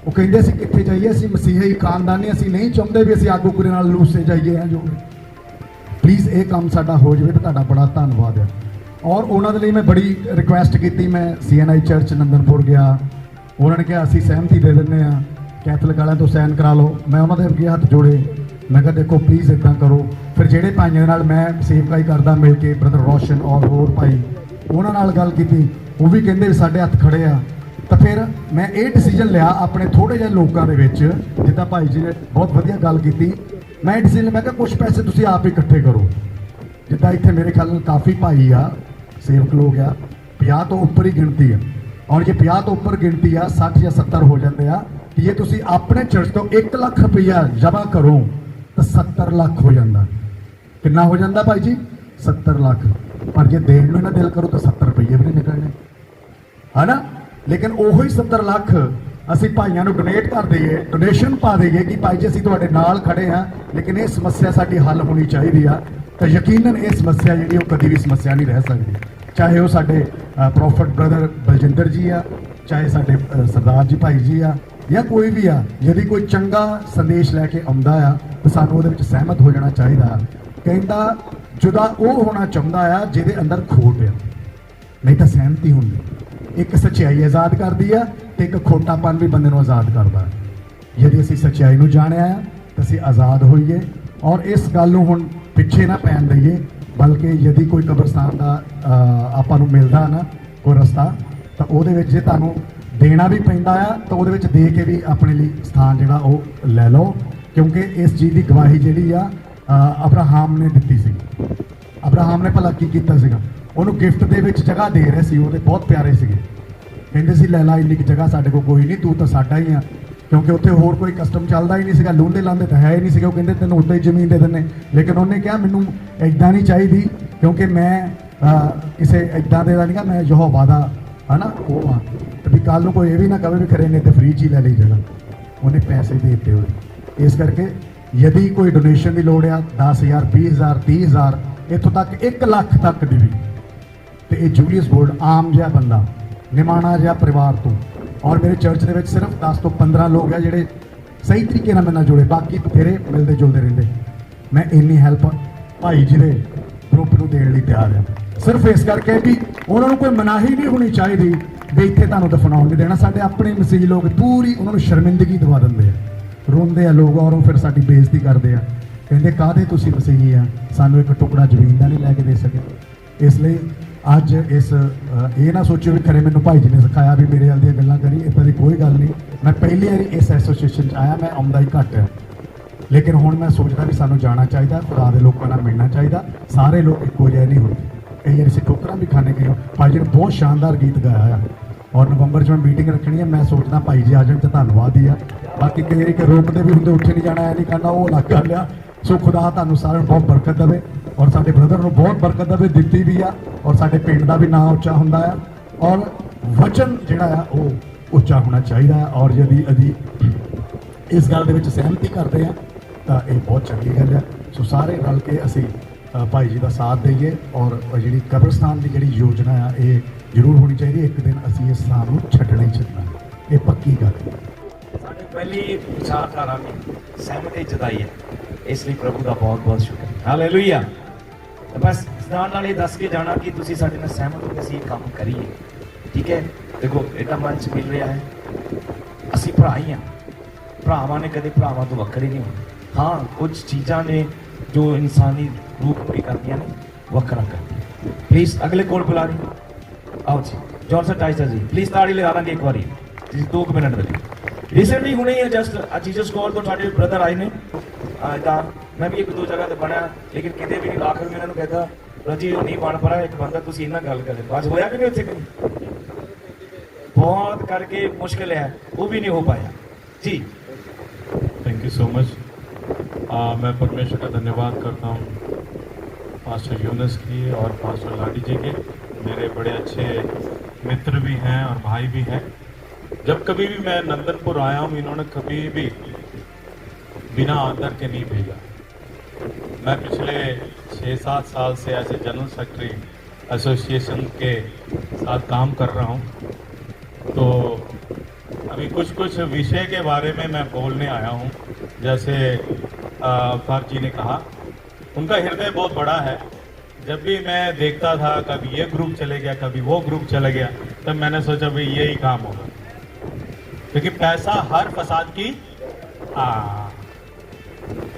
वो कहंदे असीं कित्थे जाइए असीं मसीही खानदानी असीं नहीं चाहुंदे भी असीं आगू कुरे नाल लूसे जाइए हैं जो प्लीज़ ये काम साडा हो जाए तो तुहाडा बड़ा धन्नवाद है और उन्होंने लिए मैं बड़ी रिक्वेस्ट की मैं CNI चर्च नंदनपुर गया उन्होंने कहा असीं सहमति दे दिंदे आ कैथलिक वालियां तो साइन करा लो मैं उन्होंने अगे हथ जोड़े मैं कहा देखो प्लीज़ इदा करो फिर जेडे भाइयों नाल मैं सेवकाई करदा मिल के ब्रदर रोशन और होर भाई उन्होंने नाल गल की वो भी कहते भी साडे हथ खड़े आ तो फिर मैं ये डिसीजन लिया अपने थोड़े जे लोगों के विच जिद्दां भाई जी ने बहुत वधिया गल की मैं डिसीजन मैं कहा कुछ पैसे तुसीं आप ही इकट्ठे करो जिद्दां इत्थे मेरे ख्याल काफ़ी भाई आ सेवक लोग आ 50 तो उपर ही गिनती है और जे 50 तो उपर गिनती आ 60 या 70 हो जाते हैं कि ये तुसीं अपने चर्च तो 1 लाख रुपया जमा करो तो 70 लाख हो जाता कितना हो जाता भाई जी 70 लाख पर जे देण नूं ना दिल करो तो 70 रुपये भी नहीं निकलने है ना ਲੇਕਿਨ ਉਹੀ 70 ਲੱਖ ਅਸੀਂ ਭਾਈਆਂ ਨੂੰ ਡੋਨੇਟ ਕਰ ਦਈਏ, ਡੋਨੇਸ਼ਨ ਪਾ ਦਈਏ ਕਿ ਭਾਈ ਜੀ ਅਸੀਂ ਤੁਹਾਡੇ ਨਾਲ ਖੜੇ ਹਾਂ, ਲੇਕਿਨ ਇਹ ਸਮੱਸਿਆ ਸਾਡੀ ਹੱਲ ਹੋਣੀ ਚਾਹੀਦੀ ਆ, ਤਾਂ ਯਕੀਨਨ ਇਹ ਸਮੱਸਿਆ ਜਿਹੜੀ ਉਹ ਕਦੀ ਵੀ ਸਮੱਸਿਆ ਨਹੀਂ ਰਹਿ ਸਕਦੀ। ਚਾਹੇ ਉਹ ਸਾਡੇ ਪ੍ਰੋਫਟ ਬ੍ਰਦਰ ਬਲਜਿੰਦਰ ਜੀ ਆ, ਚਾਹੇ ਸਾਡੇ ਸਰਦਾਰ ਜੀ ਭਾਈ ਜੀ ਆ, ਜਾਂ ਕੋਈ ਵੀ ਆ, यदि कोई चंगा संदेश लैके आउंदा आ तो सानू ਉਹਦੇ ਵਿੱਚ सहमत हो जाना चाहिए। कहता जुदा ਉਹ होना चाहता आ ਜਿਹਦੇ अंदर खोट आ, नहीं तो सहमति होंगी। एक सच्चाई आज़ाद करती है तो एक खोटापन भी बंदे को आज़ाद करता है। यदि असी सच्चाई को जानिया है तो असी आज़ाद होइए और इस गल नूं हुण पिछे ना पैन दईए, बल्कि यदि कोई कब्रस्तान का आपां नूं मिलदा ना कोई रस्ता तो ਉਹਦੇ ਵਿੱਚ ਜੇ ਤੁਹਾਨੂੰ देना भी पैंदा आ तो ਉਹਦੇ ਵਿੱਚ ਦੇ ਕੇ भी अपने लिए स्थान ਜਿਹੜਾ ਉਹ ਲੈ ਲਓ, क्योंकि इस चीज़ की गवाही ਜਿਹੜੀ ਆ अब्राहम ने दी सी। अब्राहम ने भला की कीता सीगा, ਉਹਨੂੰ गिफ्ट ਦੇ ਵਿੱਚ जगह दे रहे सी, ਉਹਦੇ बहुत प्यारे ਸੀਗੇ, ਕਹਿੰਦੇ ਸੀ ਲੈ ਲਾ ਇੰਨੀ ਕੁ ਜਗ੍ਹਾ ਸਾਡੇ ਕੋਲ ਕੋਈ ਨਹੀਂ, ਤੂੰ ਤਾਂ ਸਾਡਾ ਹੀ ਆ, ਕਿਉਂਕਿ ਉੱਥੇ ਹੋਰ ਕੋਈ ਕਸਟਮ ਚੱਲਦਾ ਹੀ ਨਹੀਂ ਸੀਗਾ, ਲੂੰਦੇ ਲਾਂਦੇ ਤਾਂ ਹੈ ਹੀ ਨਹੀਂ ਸੀਗੇ। ਉਹ ਕਹਿੰਦੇ ਤੈਨੂੰ ਉੱਦਾਂ ਹੀ ਜ਼ਮੀਨ ਦੇ ਦਿੰਦੇ, ਲੇਕਿਨ ਉਹਨੇ ਕਿਹਾ ਮੈਨੂੰ ਇਦਾਂ ਨਹੀਂ ਚਾਹੀਦੀ, ਕਿਉਂਕਿ ਮੈਂ ਕਿਸੇ ਇਦਾਂ ਦੇ ਦਾ ਨਹੀਂਗਾ, ਮੈਂ ਯਹੋਵਾ ਦਾ है ना वो हाँ, तो भी कल कोई ये भी ना कहे भी खरे ने तो फ्री च ही ले ली जगह, उन्हें पैसे दे दिते हुए। इस करके यदि कोई डोनेशन की लोड़ आ 10,000 20,000 30,000 इतों तक 1 लाख तक की भी, तो ये जूलियस बोर्ड आम जहा बंदा निमाणा जहा परिवार तो, और मेरे चर्च के सिर्फ 10 तो 15 लोग है जोड़े सही तरीके मेरे नाल जुड़े, बाकी बथेरे मिलते जुलते रहते। मैं इन्नी हैल्प भाई जी के ग्रुप को देने लिए तैयार हाँ, सिर्फ इस करके भी उन्होंने कोई मनाही नहीं होनी चाहिए भी इतने तुहानूं दफनाउण नहीं देना। साडे अपने मसीही लोग पूरी उन्होंने शर्मिंदगी दवा देंगे, रोंदे आ लोग और फिर साडी बेइज्जती करते हैं, कहते काहदे तुसीं मसीही आ, सानूं एक टुकड़ा जमीन का नहीं लैके दे सके। इसलिए अज इस ये ना सोचो भी खरे मैनूं भाई जी ने सिखाया भी मेरे वाल दी गल्लां करी, इदां दी कोई गल नहीं। मैं पहली बारी इस एसोसीएशन आया, मैं आउंदा ही घट है, लेकिन हुण मैं सोचदा भी सानूं जाना चाहिए, खुदा दे लोकां नाल मिलना चाहिए। सारे लोग इक्को जिहे नहीं होंदे, कई बार असीं ठोकरां भी खाने गए। भाई जी ने बहुत शानदार गीत गाया है, और नवंबर मैं मीटिंग रखनी है, मैं सोचदा भाई जी आ जाण तो धन्नवाद ही आ। बाकी कई बार कि रोकते भी होंगे, उत्थे नहीं जाना, ऐ नहीं करना, वो अलग गल आ। सो खुदा तुहानूं सारिਆਂ ਨੂੰ बहुत बरकत देवे, और साडे ब्रदर ਨੂੰ बहुत बरकत देवे, दित्ती भी आ, और साडे पिंड दा भी नाम उच्चा हुंदा है, और वचन जिहड़ा आ वो उच्चा होना चाहिए। और यदि अभी इस गल दे विच सहमति करते हैं तो ये बहुत चंगी गल है। सो सारे रल के असीं भाई जी का साथ दईए, और जी कब्रस्तान की जी योजना आ ये जरूर होनी चाहिए। एक दिन असीं इस स्थान को छड्डना ही छड्डना, ये पक्की गल है। साडी पहली विचारधारा में सहमति जताई है, इसलिए प्रभु का बहुत बहुत शुक्र। हालेलुया। बस नाल नाल ये दस के जाना कि तुसीं साडे नाल सहमत हो के असीं काम करिए, ठीक है। देखो एडा मंच मिल रहा है, असीं भरा ही हाँ, भरावां ने कदे भरावां तो वक्रे नहीं होंदे। हाँ, कुछ चीज़ां ने जो इंसानी रूप पूरी करती ने वक्रा करती। प्लीज़ अगले कोल बुला रही आओ जी, जॉनसन टाइसर जी, प्लीज़ ताड़ी लगा देंगे एक बार जी, 2 मिनट में। रिसेंटली हुणे ही जस्ट जीसस कॉल तो साढ़े ब्रदर आए ने, मैं भी 1-2 जगह पर बनया, लेकिन कितने भी नहीं, आखिर में इन्होंने कहता रजी नहीं बन पा रहा, एक बंदा तुम इन्ना गल करें, आज होया कि नहीं उत्थे कहीं बहुत करके मुश्किल है, वो भी नहीं हो पाया जी। Thank you so much. मैं परमेश्वर का धन्यवाद करता हूँ पास्टर यूनुस की और पास्टर लाडी जी के, मेरे बड़े अच्छे मित्र भी हैं और भाई भी हैं। जब कभी भी मैं नंदनपुर आया हूँ, इन्होंने कभी भी बिना आदर के नहीं भेजा। मैं पिछले 6-7 साल से ऐसे जनरल सेक्रेटरी एसोसिएशन के साथ काम कर रहा हूँ, तो अभी कुछ विषय के बारे में मैं बोलने आया हूँ। जैसे फार जी ने कहा, उनका हृदय बहुत बड़ा है। जब भी मैं देखता था कभी ये ग्रुप चले गया, कभी वो ग्रुप चले गया, तब मैंने सोचा भाई यही काम होगा, क्योंकि पैसा हर फसाद की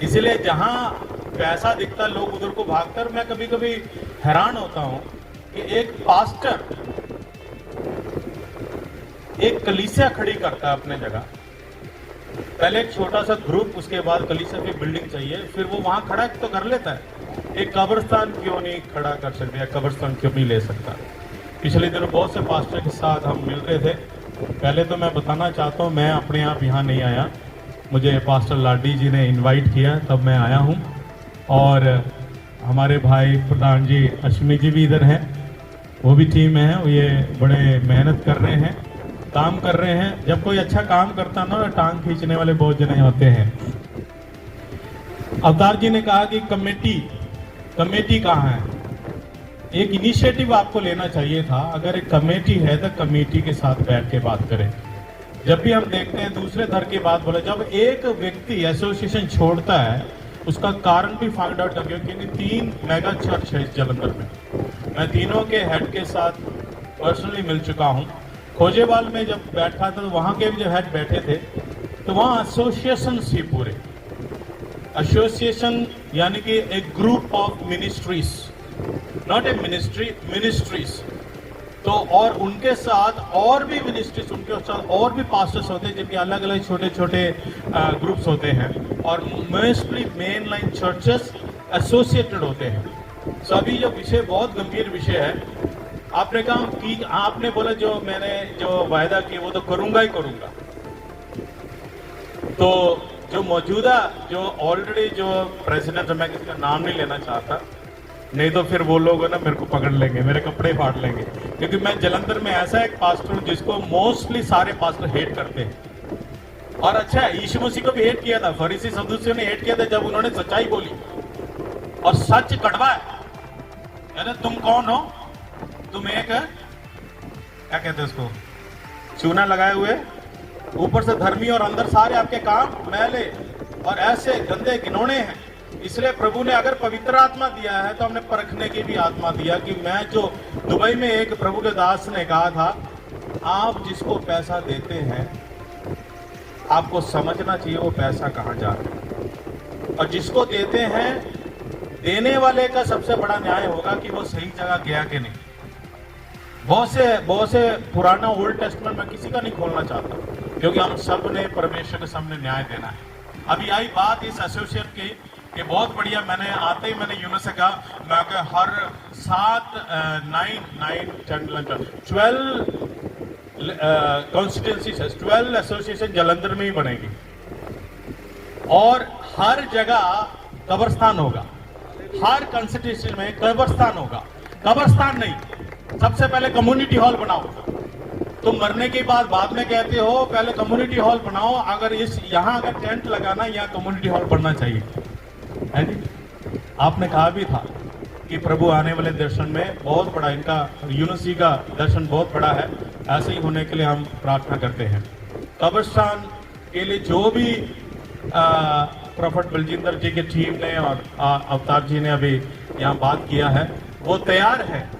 इसलिए जहाँ पैसा दिखता लोग उधर को भागकर। मैं कभी कभी हैरान होता हूँ कि एक पास्टर एक कलीसिया खड़ी करता है अपने जगह, पहले एक छोटा सा ग्रुप, उसके बाद कलीसिया की बिल्डिंग चाहिए, फिर वो वहां खड़ा तो कर लेता है। एक कब्रिस्तान क्यों नहीं खड़ा कर सकते, या कब्रिस्तान क्यों नहीं ले सकता। पिछले दिनों बहुत से पास्टर के साथ हम मिल रहे थे। पहले तो मैं बताना चाहता हूँ, मैं अपने आप यहाँ नहीं आया, मुझे पास्टर लाडी जी ने इन्वाइट किया तब मैं आया हूँ। और हमारे भाई प्रधान जी अश्विनी जी भी इधर हैं, वो भी टीम में है, ये बड़े मेहनत कर रहे हैं। काम कर रहे हैं। जब कोई अच्छा काम करता है ना, टांग खींचने वाले बहुत जने होते हैं। अवतार जी ने कहा कि कमेटी कहाँ है? एक इनिशिएटिव आपको लेना चाहिए था। अगर एक कमेटी है तो कमेटी के साथ बैठ के बात करें। जब भी हम देखते हैं दूसरे धर्म की बात बोले, जब एक व्यक्ति एसोसिएशन छोड़ता है उसका कारण भी फाइंड आउट कर, क्योंकि 3 मेगा चर्च है इस जलंधर में। मैं तीनों के हेड के साथ पर्सनली मिल चुका हूं। खोजेवाल में जब बैठा था तो वहां के भी जो हेड बैठे थे, तो वहां एसोसिएशन थी पूरे। एसोसिएशन यानी कि एक group of ministries, not a ministry, ministries. तो और उनके साथ और भी मिनिस्ट्रीज, उनके साथ और भी पास्टर्स होते हैं जिनके अलग अलग छोटे छोटे ग्रुप्स होते हैं, और mostly men line churches associated होते हैं। सभी जो विषय बहुत गंभीर विषय है। आपने कहा कि आपने बोला जो मैंने जो वायदा किया वो तो करूंगा ही करूंगा। तो जो मौजूदा जो ऑलरेडी जो प्रेसिडेंट है, मैं किसी का नाम नहीं लेना चाहता, नहीं तो फिर वो लोग ना मेरे को पकड़ लेंगे, मेरे कपड़े फाड़ लेंगे, क्योंकि मैं जलंधर में ऐसा एक पास्टर हूं जिसको मोस्टली सारे पास्टर हेट करते हैं। और अच्छा है, यीशु मसीह को भी हेट किया था, फरीसी सदूसियों ने हेट किया था जब उन्होंने सच्चाई बोली। और सच कड़वा है। अरे तुम कौन हो? तुम एक क्या कहते हैं उसको, चूना लगाए हुए, ऊपर से धर्मी और अंदर सारे आपके काम मैले और ऐसे गंदे घिनौने हैं। इसलिए प्रभु ने अगर पवित्र आत्मा दिया है तो हमने परखने की भी आत्मा दिया। कि मैं जो दुबई में एक प्रभु के दास ने कहा था, आप जिसको पैसा देते हैं आपको समझना चाहिए वो पैसा कहाँ जा रहा है, और जिसको देते हैं देने वाले का सबसे बड़ा न्याय होगा कि वो सही जगह गया कि नहीं। बहुत से पुराना ओल्ड टेस्टमेंट में किसी का नहीं खोलना चाहता, क्योंकि हम सब ने परमेश्वर के सामने न्याय देना है। अभी आई बात इस एसोसिएट की, ये बहुत बढ़िया। मैंने आते ही मैंने यूनुस से कहा, मैं हर 12 कॉन्स्टिट्यूंसीज है, 12 एसोसिएशन जलंधर में ही बनेगी, और हर जगह कब्रस्तान होगा। हर कॉन्स्टिट्यूंसी में कब्रस्तान होगा। कब्रस्तान नहीं, सबसे पहले कम्युनिटी हॉल बनाओ। तुम मरने के बाद में कहते हो पहले कम्युनिटी हॉल बनाओ। अगर यहाँ अगर टेंट लगाना, यहाँ कम्युनिटी हॉल बनना चाहिए, है जी। आपने कहा भी था कि प्रभु आने वाले दर्शन में बहुत बड़ा, इनका यूनुस जी का दर्शन बहुत बड़ा है। ऐसे ही होने के लिए हम प्रार्थना करते हैं। कब्रिस्तान के लिए जो भी प्रॉफेट बलजिंदर जी की टीम ने और अवतार जी ने अभी यहाँ बात किया है, वो तैयार है।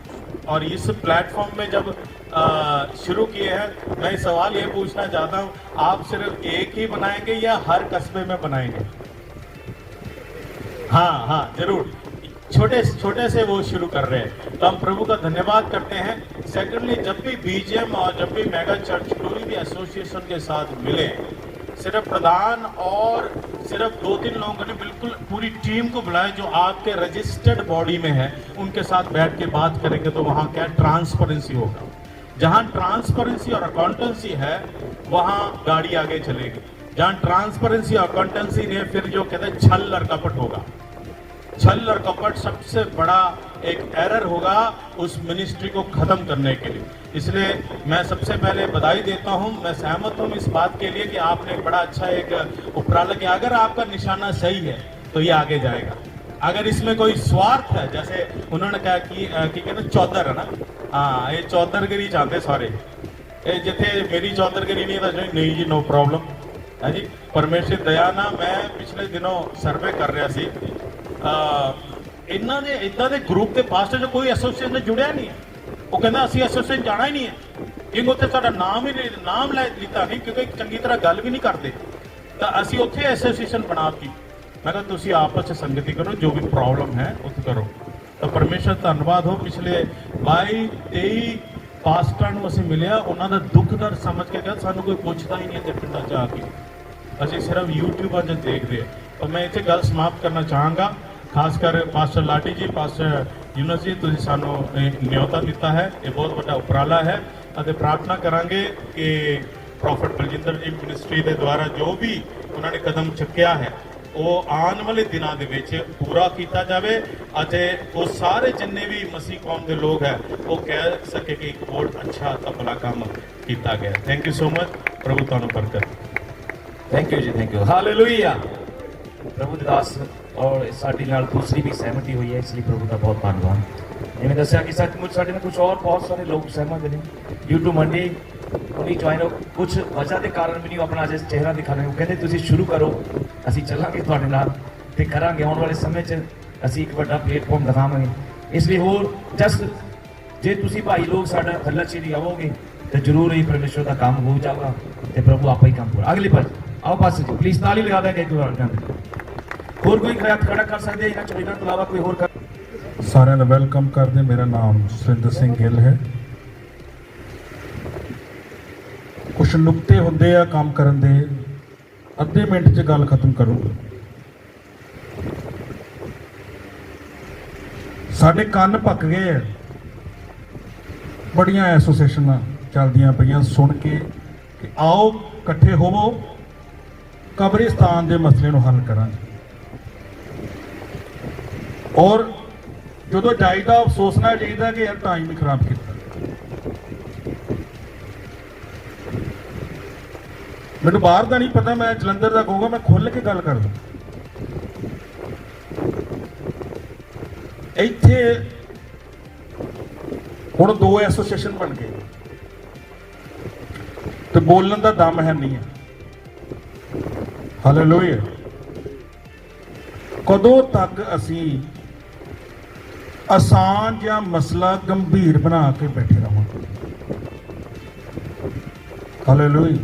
और इस प्लेटफॉर्म में जब शुरू किए हैं, मैं सवाल ये पूछना चाहता हूँ, आप सिर्फ एक ही बनाएंगे या हर कस्बे में बनाएंगे? हाँ, जरूर। छोटे से वो शुरू कर रहे हैं, तो हम प्रभु का धन्यवाद करते हैं। सेकेंडली, जब भी बीजेएम और जब भी मेगा चर्च कोई भी एसोसिएशन के साथ मिले, सिर्फ प्रधान और सिर्फ 2-3 लोगों ने बिल्कुल पूरी टीम को बुलाया जो आपके रजिस्टर्ड बॉडी में है, उनके साथ बैठ के बात करेंगे तो वहाँ क्या ट्रांसपेरेंसी होगा। जहाँ ट्रांसपेरेंसी और अकाउंटेंसी है वहाँ गाड़ी आगे चलेगी। जहाँ ट्रांसपेरेंसी और अकाउंटेंसी ने फिर जो कहते हैं छल और कपट होगा। छल और कपट सबसे बड़ा एक एरर होगा उस मिनिस्ट्री को खत्म करने के लिए। इसलिए मैं सबसे पहले बधाई देता हूं। मैं सहमत हूं इस बात के लिए कि आपने बड़ा अच्छा एक उपराला किया। अगर आपका निशाना सही है तो ये आगे जाएगा। अगर इसमें कोई स्वार्थ है, जैसे उन्होंने कहा कि कहते चौधर है ना, हाँ, ये चौधरगिरी चाहते सारे, ये जिथे मेरी चौधरगिरी नहीं था, नहीं जी, नो प्रॉब्लम है जी। परमेश्वर दया ना, मैं पिछले दिनों सर्वे कर रहा सी, इन्होंने इदा के ग्रुप के पास्टर जो कोई एसोसिएशन जुड़िया नहीं है, वो कहना असं एसोसिएशन जाना ही नहीं है, क्योंकि उत्थे साडा नाम ही नाम लिता नहीं, क्योंकि चंगी तरह गल भी नहीं करते। तो असी उत्थे एसोसिएशन बना दी। मैं कहा तुसी आपस में संगति करो, जो भी प्रॉब्लम है उत्थे करो। तो परमेश्वर धन्यवाद हो, पिछले 22-23 पास्टर ਨੂੰ ਅਸੀਂ ਮਿਲਿਆ, ਉਹਨਾਂ ਦਾ ਦੁੱਖ ਦਰਦ ਸਮਝ ਕੇ ਕਹਿੰਦਾ ਸਾਨੂੰ ਕੋਈ ਪੁੱਛਦਾ ਹੀ ਨਹੀਂ ਇੱਥੇ ਪਿੰਡਾਂ 'ਚ ਆ ਕੇ, ਅਸੀਂ ਸਿਰਫ यूट्यूब 'ਚ ਦੇਖਦੇ ਆ। तो मैं इतने गल समाप्त करना चाहांगा। खासकर पास्टर लाटी जी, पास्टर यूनुस जी, तुसीं सानू न्योता दिता है, ये बहुत बड़ा उपराला है। ਅਤੇ प्रार्थना करांगे कि प्रॉफिट बलजिंदर जी मिनिस्ट्री के द्वारा जो भी उन्होंने कदम चुक्या है, ਉਹ ਆਉਣ ਵਾਲੇ ਦਿਨਾਂ ਦੇ ਵਿੱਚ ਪੂਰਾ ਕੀਤਾ ਜਾਵੇ ਅਤੇ ਉਹ ਸਾਰੇ ਜਿੰਨੇ ਵੀ ਮਸੀਹ ਕੌਮ ਦੇ ਲੋਕ ਹੈ ਉਹ ਕਹਿ ਸਕੇ ਕਿ ਇੱਕ ਬਹੁਤ ਅੱਛਾ ਤਾਂ ਭਲਾ ਕੰਮ ਕੀਤਾ ਗਿਆ। Thank you so much. ਪ੍ਰਭੂ ਤੁਹਾਨੂੰ ਬਰਕਤ। थैंक यू जी, थैंक यू। हालेलुया। प्रभु ਦੇ ਦਾਸ ਔਰ ਸਾਡੀ ਨਾਲ ਦੂਸਰੀ ਵੀ ਸਹਿਮਤੀ ਹੋਈ ਹੈ, ਇਸ ਲਈ ਪ੍ਰਭੂ ਦਾ ਬਹੁਤ ਧੰਨਵਾਦ। ਜਿਵੇਂ ਦੱਸਿਆ ਕਿ ਸੱਚਮੁੱਚ ਸਾਡੇ ਨਾਲ ਕੁਝ ਔਰ ਬਹੁਤ ਸਾਰੇ ਲੋਕ ਸਹਿਮਤ ਨੇ ਡਿਊ ਟੂ ਮੰਡੇ ਉਹਨੀ ਜੁਆਇਨ ਹੋ ਕੁਝ ਵਜ੍ਹਾ ਦੇ ਕਾਰਨ ਵੀ ਨਹੀਂ ਆਪਣਾ ਅੱਜ ਚਿਹਰਾ ਦਿਖਾ ਰਹੇ। ਉਹ ਕਹਿੰਦੇ ਤੁਸੀਂ ਸ਼ੁਰੂ ਕਰੋ, ਅਸੀਂ ਚੱਲਾਂਗੇ ਤੁਹਾਡੇ ਨਾਲ ਤੇ ਕਰਾਂਗੇ। ਆਉਣ ਵਾਲੇ ਸਮੇਂ 'ਚ ਅਸੀਂ ਇੱਕ ਵੱਡਾ ਪਲੇਟਫਾਰਮ ਦਿਖਾਵਾਂਗੇ। ਇਸ ਲਈ ਹੋਰ ਜਸਟ ਜੇ ਤੁਸੀਂ ਭਾਈ ਲੋਕ ਸਾਡਾ ਥੱਲੇ ਚੀਰੀ ਆਵੋਗੇ ਤੇ ਜ਼ਰੂਰ ਹੀ ਪਰਮੇਸ਼ਵਰ ਦਾ ਕੰਮ ਹੋ ਜਾਊਗਾ ਤੇ ਪ੍ਰਭੂ ਆਪੇ ਹੀ ਕੰਮ ਪੂਰਾ। ਅਗਲੀ ਪਰ आओ पास जी प्लीज ताली लगा देंगे एक बार। और कोई खड़ा कर सकते हैं इन्होंने तो अलावा कोई और कर। ਸਾਰਿਆਂ ਨੂੰ ਵੈਲਕਮ ਕਰਦੇ। ਮੇਰਾ ਨਾਮ ਸੁਰਿੰਦਰ ਸਿੰਘ ਗਿੱਲ ਹੈ। ਕੁਝ ਨੁਕਤੇ ਹੁੰਦੇ ਆ ਕੰਮ ਕਰਨ ਦੇ, ਅੱਧੇ ਮਿੰਟ 'ਚ ਗੱਲ ਖਤਮ ਕਰੂੰਗਾ। ਸਾਡੇ ਕੰਨ ਪੱਕ ਗਏ ਆ, ਬੜੀਆਂ ਐਸੋਸੀਏਸ਼ਨਾਂ ਚੱਲਦੀਆਂ ਪਈਆਂ ਸੁਣ ਕੇ ਕਿ ਆਓ ਇਕੱਠੇ ਹੋਵੋ, ਕਬਰਿਸਤਾਨ ਦੇ ਮਸਲੇ ਨੂੰ ਹੱਲ ਕਰਾਂਗੇ। ਔਰ ਜਦੋਂ ਜਾਈਦਾ ਅਫਸੋਸਣਾ ਚਾਹੀਦਾ ਕਿ ਯਾਰ ਟਾਈਮ ਹੀ ਖਰਾਬ ਕੀਤਾ। ਮੈਨੂੰ ਬਾਹਰ ਦਾ ਨਹੀਂ ਪਤਾ, ਮੈਂ ਜਲੰਧਰ ਦਾ ਕਹੂੰਗਾ, ਮੈਂ ਖੁੱਲ੍ਹ ਕੇ ਗੱਲ ਕਰਦਾ। ਇੱਥੇ ਹੁਣ 2 ਐਸੋਸੀਏਸ਼ਨ ਬਣ ਗਏ ਤੇ ਬੋਲਣ ਦਾ ਦਮ ਹੈ ਨਹੀਂ ਹੈ। ਹਾਲੇਲੂਇਆ। ਕਦੋਂ ਤੱਕ ਅਸੀਂ ਆਸਾਨ ਜਿਹਾ ਮਸਲਾ ਗੰਭੀਰ ਬਣਾ ਕੇ ਬੈਠੇ ਰਹਾਂਗੇ? ਹਾਲੇਲੂਇਆ।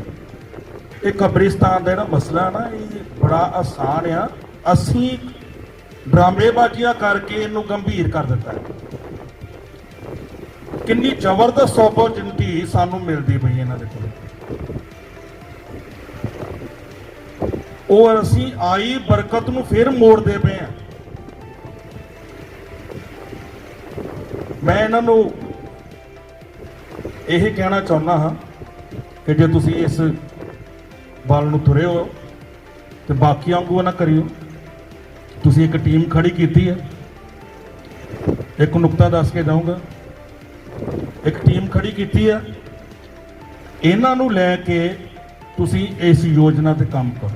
ਇਹ ਕਬਰਿਸਤਾਨ ਦਾ ਜਿਹੜਾ ਮਸਲਾ ਨਾ, ਇਹ ਬੜਾ ਆਸਾਨ ਆ। ਅਸੀਂ ਡਰਾਮੇਬਾਜ਼ੀਆਂ ਕਰਕੇ ਇਹਨੂੰ ਗੰਭੀਰ ਕਰ ਦਿੱਤਾ ਹੈ। ਕਿੰਨੀ ਜ਼ਬਰਦਸਤ ਓਪਰਚੁਨਿਟੀ ਸਾਨੂੰ ਮਿਲਦੀ ਪਈ ਇਹਨਾਂ ਦੇ ਕੋਲ। ਔਰ ਅਸੀਂ ਆਈ ਬਰਕਤ ਨੂੰ ਫਿਰ ਮੋੜਦੇ ਪਏ ਆ। ਮੈਂ ਇਹਨਾਂ ਨੂੰ ਇਹ ਕਹਿਣਾ ਚਾਹੁੰਦਾ ਹਾਂ ਕਿ ਜੇ ਤੁਸੀਂ ਇਸ ਵੱਲ ਨੂੰ ਤੁਰੇ ਹੋ ਤੇ ਬਾਕੀਆਂ ਵਾਂਗੂ ਨਾ ਕਰਿਓ। ਤੁਸੀਂ ਇੱਕ ਟੀਮ ਖੜੀ ਕੀਤੀ ਹੈ। ਇੱਕ ਨੁਕਤਾ ਦੱਸ ਕੇ ਜਾਊਂਗਾ। ਇੱਕ ਟੀਮ ਖੜੀ ਕੀਤੀ ਹੈ, ਇਹਨਾਂ ਨੂੰ ਲੈ ਕੇ ਤੁਸੀਂ ਇਸ ਯੋਜਨਾ ਤੇ ਕੰਮ ਕਰੋ।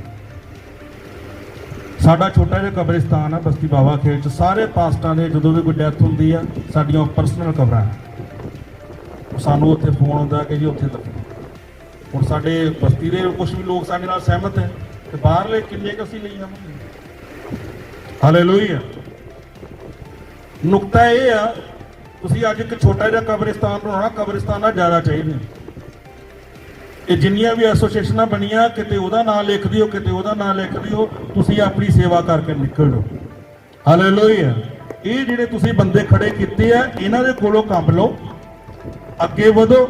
ਸਾਡਾ ਛੋਟਾ ਜਿਹਾ ਕਬਰਿਸਤਾਨ ਆ ਬਸਤੀ ਬਾਵਾ ਖੇਲ 'ਚ। ਸਾਰੇ ਪਾਸਟਾਂ ਦੇ ਜਦੋਂ ਵੀ ਕੋਈ ਡੈਥ ਹੁੰਦੀ ਆ, ਸਾਡੀਆਂ ਪਰਸਨਲ ਕਬਰਾਂ, ਸਾਨੂੰ ਉੱਥੇ ਫੋਨ ਆਉਂਦਾ ਕਿ ਜੀ ਉੱਥੇ ਤੱਕ। ਹੁਣ ਸਾਡੇ ਬਸਤੀ ਦੇ ਕੁਝ ਵੀ ਲੋਕ ਸਾਡੇ ਨਾਲ ਸਹਿਮਤ ਹੈ ਤੇ ਬਾਹਰਲੇ ਕਿੰਨੇ ਕੁ ਅਸੀਂ ਲਈ ਜਾਵਾਂਗੇ। ਹਾਲੇਲੂਇਆ। ਨੁਕਤਾ ਇਹ ਆ, ਤੁਸੀਂ ਅੱਜ ਇੱਕ ਛੋਟਾ ਜਿਹਾ ਕਬਰਿਸਤਾਨ ਬਣਾਉਣਾ, ਕਬਰਿਸਤਾਨਾਂ ਜ਼ਿਆਦਾ ਚਾਹੀਦੇ। ਇਹ ਜਿੰਨੀਆਂ ਵੀ ਐਸੋਸੀਏਸ਼ਨਾਂ ਬਣੀਆਂ, ਕਿਤੇ ਉਹਦਾ ਨਾਂ ਲਿਖ ਦਿਓ, ਕਿਤੇ ਉਹਦਾ ਨਾਂ ਲਿਖ ਦਿਓ। ਤੁਸੀਂ ਆਪਣੀ ਸੇਵਾ ਕਰਕੇ ਨਿਕਲ ਜਾਓ। ਹਾਲੇਲੂਇਆ। ਇਹ ਜਿਹੜੇ ਤੁਸੀਂ ਬੰਦੇ ਖੜੇ ਕੀਤੇ ਆ, ਇਹਨਾਂ ਦੇ ਕੋਲੋਂ ਕੰਮ ਲਓ, ਅੱਗੇ ਵਧੋ।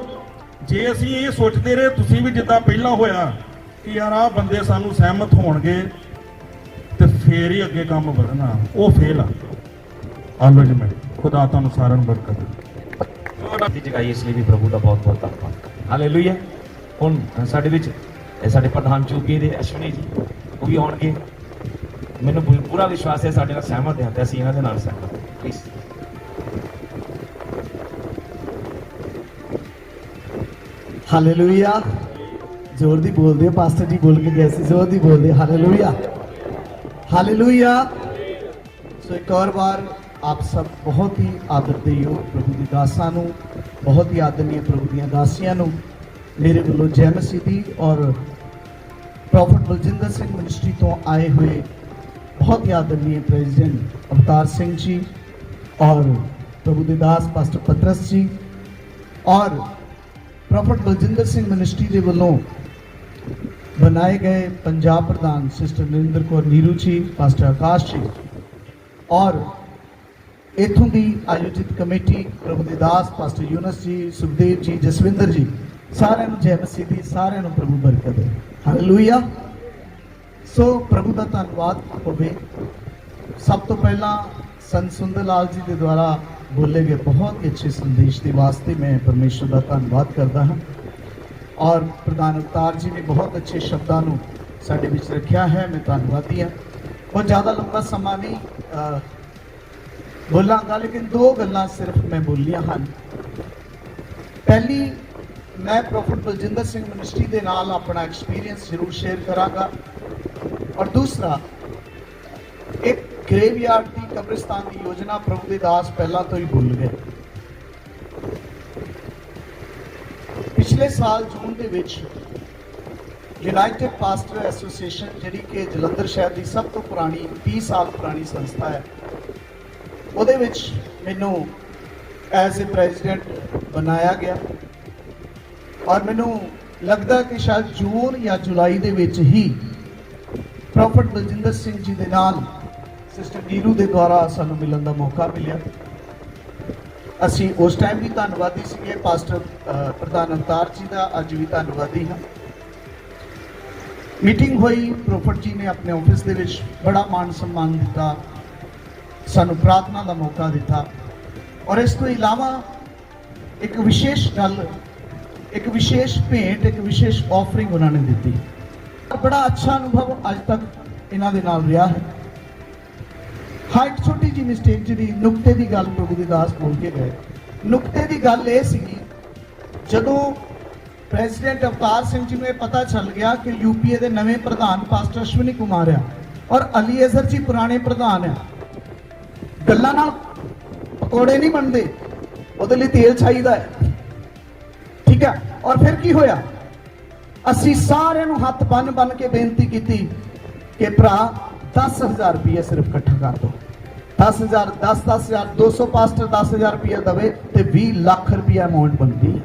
ਜੇ ਅਸੀਂ ਇਹ ਸੋਚਦੇ ਰਹੇ ਤੁਸੀਂ ਵੀ ਜਿੱਦਾਂ ਪਹਿਲਾਂ ਹੋਇਆ ਕਿ ਯਾਰ ਆਹ ਬੰਦੇ ਸਾਨੂੰ ਸਹਿਮਤ ਹੋਣਗੇ ਤੇ ਫੇਰ ਹੀ ਅੱਗੇ ਕੰਮ ਵਧਣਾ, ਉਹ ਫੇਲ ਆ। ਆਲੋ ਜੀ, ਮੈਂ ਖੁਦਾ ਤੁਹਾਨੂੰ ਸਾਰਿਆਂ ਨੂੰ ਬਰਕਤ ਦੀ ਜਗਾਈ। ਇਸ ਲਈ ਵੀ ਪ੍ਰਭੂ ਦਾ ਬਹੁਤ ਬਹੁਤ ਧੰਨਵਾਦ। ਹਾਲੇਲੂਇਆ। ਹੁਣ ਸਾਡੇ ਵਿੱਚ ਸਾਡੇ ਪ੍ਰਧਾਨ ਚੌਕੀ ਦੇ ਅਸ਼ਵਨੀ ਜੀ ਉਹ ਵੀ ਆਉਣਗੇ। ਮੈਨੂੰ ਪੂਰਾ ਵਿਸ਼ਵਾਸ ਹੈ ਸਾਡੇ ਨਾਲ ਸਹਿਮਤ ਹੈ ਤੇ ਅਸੀਂ ਇਹਨਾਂ ਦੇ ਨਾਲ ਸਹਿਮਤ ਹਾਂ। ਪਲੀਜ਼। ਹਾਲੇਲੂਇਆ। ਜ਼ੋਰ ਦੀ ਬੋਲਦੇ ਪਾਸਟਰ ਜੀ, ਬੋਲ ਕੇ ਗਏ ਸੀ, ਜ਼ੋਰ ਦੀ ਬੋਲਦੇ। Hallelujah, hallelujah. ਸੋ ਇੱਕ और बार आप सब बहुत ही आदर दियो प्रभु ਦੀ ਦਾਸਾਂ ਨੂੰ, ਬਹੁਤ ਹੀ ਆਦਰਨੀय ਪ੍ਰਭੂ ਦੀਆਂ ਦਾਸੀਆਂ ਨੂੰ ਮੇਰੇ ਵੱਲੋਂ ਜੈ ਮਸੀਹ ਦੀ। ਔਰ ਪ੍ਰੋਫੈਟ ਬਲਜਿੰਦਰ ਸਿੰਘ ਮਿਨਿਸਟਰੀ ਤੋਂ ਆਏ ਹੋਏ बहुत ही आदरणीय प्रेसिडेंट अवतार सिंह जी और प्रभु ਦੇ ਦਾਸ पास्टर पतरस जी और प्रॉफिट बलजिंदर सिंह मिनिस्ट्री के वालों बनाए गए पंजाब प्रधान सिस्टर नरेंद्र कौर नीरू जी, पास्टर आकाश जी और इथों की आयोजित कमेटी प्रभु ਦੇ ਦਾਸ पास्टर यूनस जी, सुखदेव जी, जसविंदर जी, सारे जय मसीह दी, सारे प्रभु बरकत है। हालेलुया। सो प्रभु का धन्यवाद होवे। सब तो पहला संत सुंदर लाल जी के द्वारा बोले गए बहुत ही अच्छे संदेश के वास्ते मैं परमेश्वर का धन्यवाद करता हाँ। और प्रधान अवतार जी ने बहुत अच्छे शब्दों को साडे विच रखा है, मैं धन्यवादी हाँ। बहुत ज़्यादा लंबा समा नहीं बोलांगा, लेकिन दो गल्लां सिर्फ मैं बोलियां हैं। पहली, मैं प्रोफेट बलजिंदर सिंह मिनिस्ट्री के नाल अपना एक्सपीरियंस जरूर शेयर करांगा, और दूसरा एक ग्रेवयार्ड की कब्रिस्तान की योजना प्रभु के दास पहला तो ही भूल गए। पिछले साल जून के विच यूनाइटेड पास्टर एसोसीएशन जिहड़ी कि जलंधर शहर की सब तो पुरानी 20 साल पुरानी संस्था है, ਉਹਦੇ ਵਿੱਚ ਮੈਨੂੰ एज ए प्रेजिडेंट बनाया गया, और मैनू लगता कि शायद जून या जुलाई ਦੇ ਵਿੱਚ ही ਪ੍ਰੋਫੈਟ ਬਲਜਿੰਦਰ ਸਿੰਘ जी ਦੇ ਨਾਲ सिस्टर नीरू ਦੇ द्वारा ਸਾਨੂੰ ਮਿਲਣ ਦਾ ਮੌਕਾ ਮਿਲਿਆ। ਅਸੀਂ ਉਸ ਟਾਈਮ ਵੀ ਧੰਨਵਾਦੀ ਸੀਗੇ ਪਾਸਟਰ ਪ੍ਰਧਾਨ ਅਵਤਾਰ ਜੀ ਦਾ, ਅੱਜ ਵੀ ਧੰਨਵਾਦੀ ਹਾਂ। ਮੀਟਿੰਗ ਹੋਈ, ਪ੍ਰੋਫੈਟ ਜੀ ਨੇ ਆਪਣੇ ਆਫਿਸ ਦੇ ਵਿੱਚ ਬੜਾ ਮਾਣ ਸਨਮਾਨ ਦਿੱਤਾ, ਸਾਨੂੰ ਪ੍ਰਾਰਥਨਾ ਦਾ ਮੌਕਾ ਦਿੱਤਾ, और इस तो इलावा एक विशेष गल, एक विशेष भेंट, एक विशेष ऑफरिंग उन्होंने दी। बड़ा अच्छा अनुभव अज तक इन्हों के नाल रहा है। हाँ, एक छोटी जी मिस्टेक जी नुकते की गल प्रभु दी दास बोल के गए। नुकते की गल ये सी, जदों प्रेजिडेंट अवतार सिंह जी को पता चल गया कि यूपीए के नवे प्रधान पास्टर अश्विनी कुमार है और अलीएजर जी पुराने प्रधान है, गल्लां नाल पकौड़े नहीं बनते, ਉਹਦੇ ਲਈ तेल चाहिए है, ठीक है। और फिर की होया, असी सारे नूं हथ बन बन के बेनती की कि भरा 10,000 रुपये सिर्फ इकट्ठा कर दो। 10,000 10,000 200 पास्टर 10,000 रुपया दवे तो 20 लाख रुपया अमाउंट बनती है।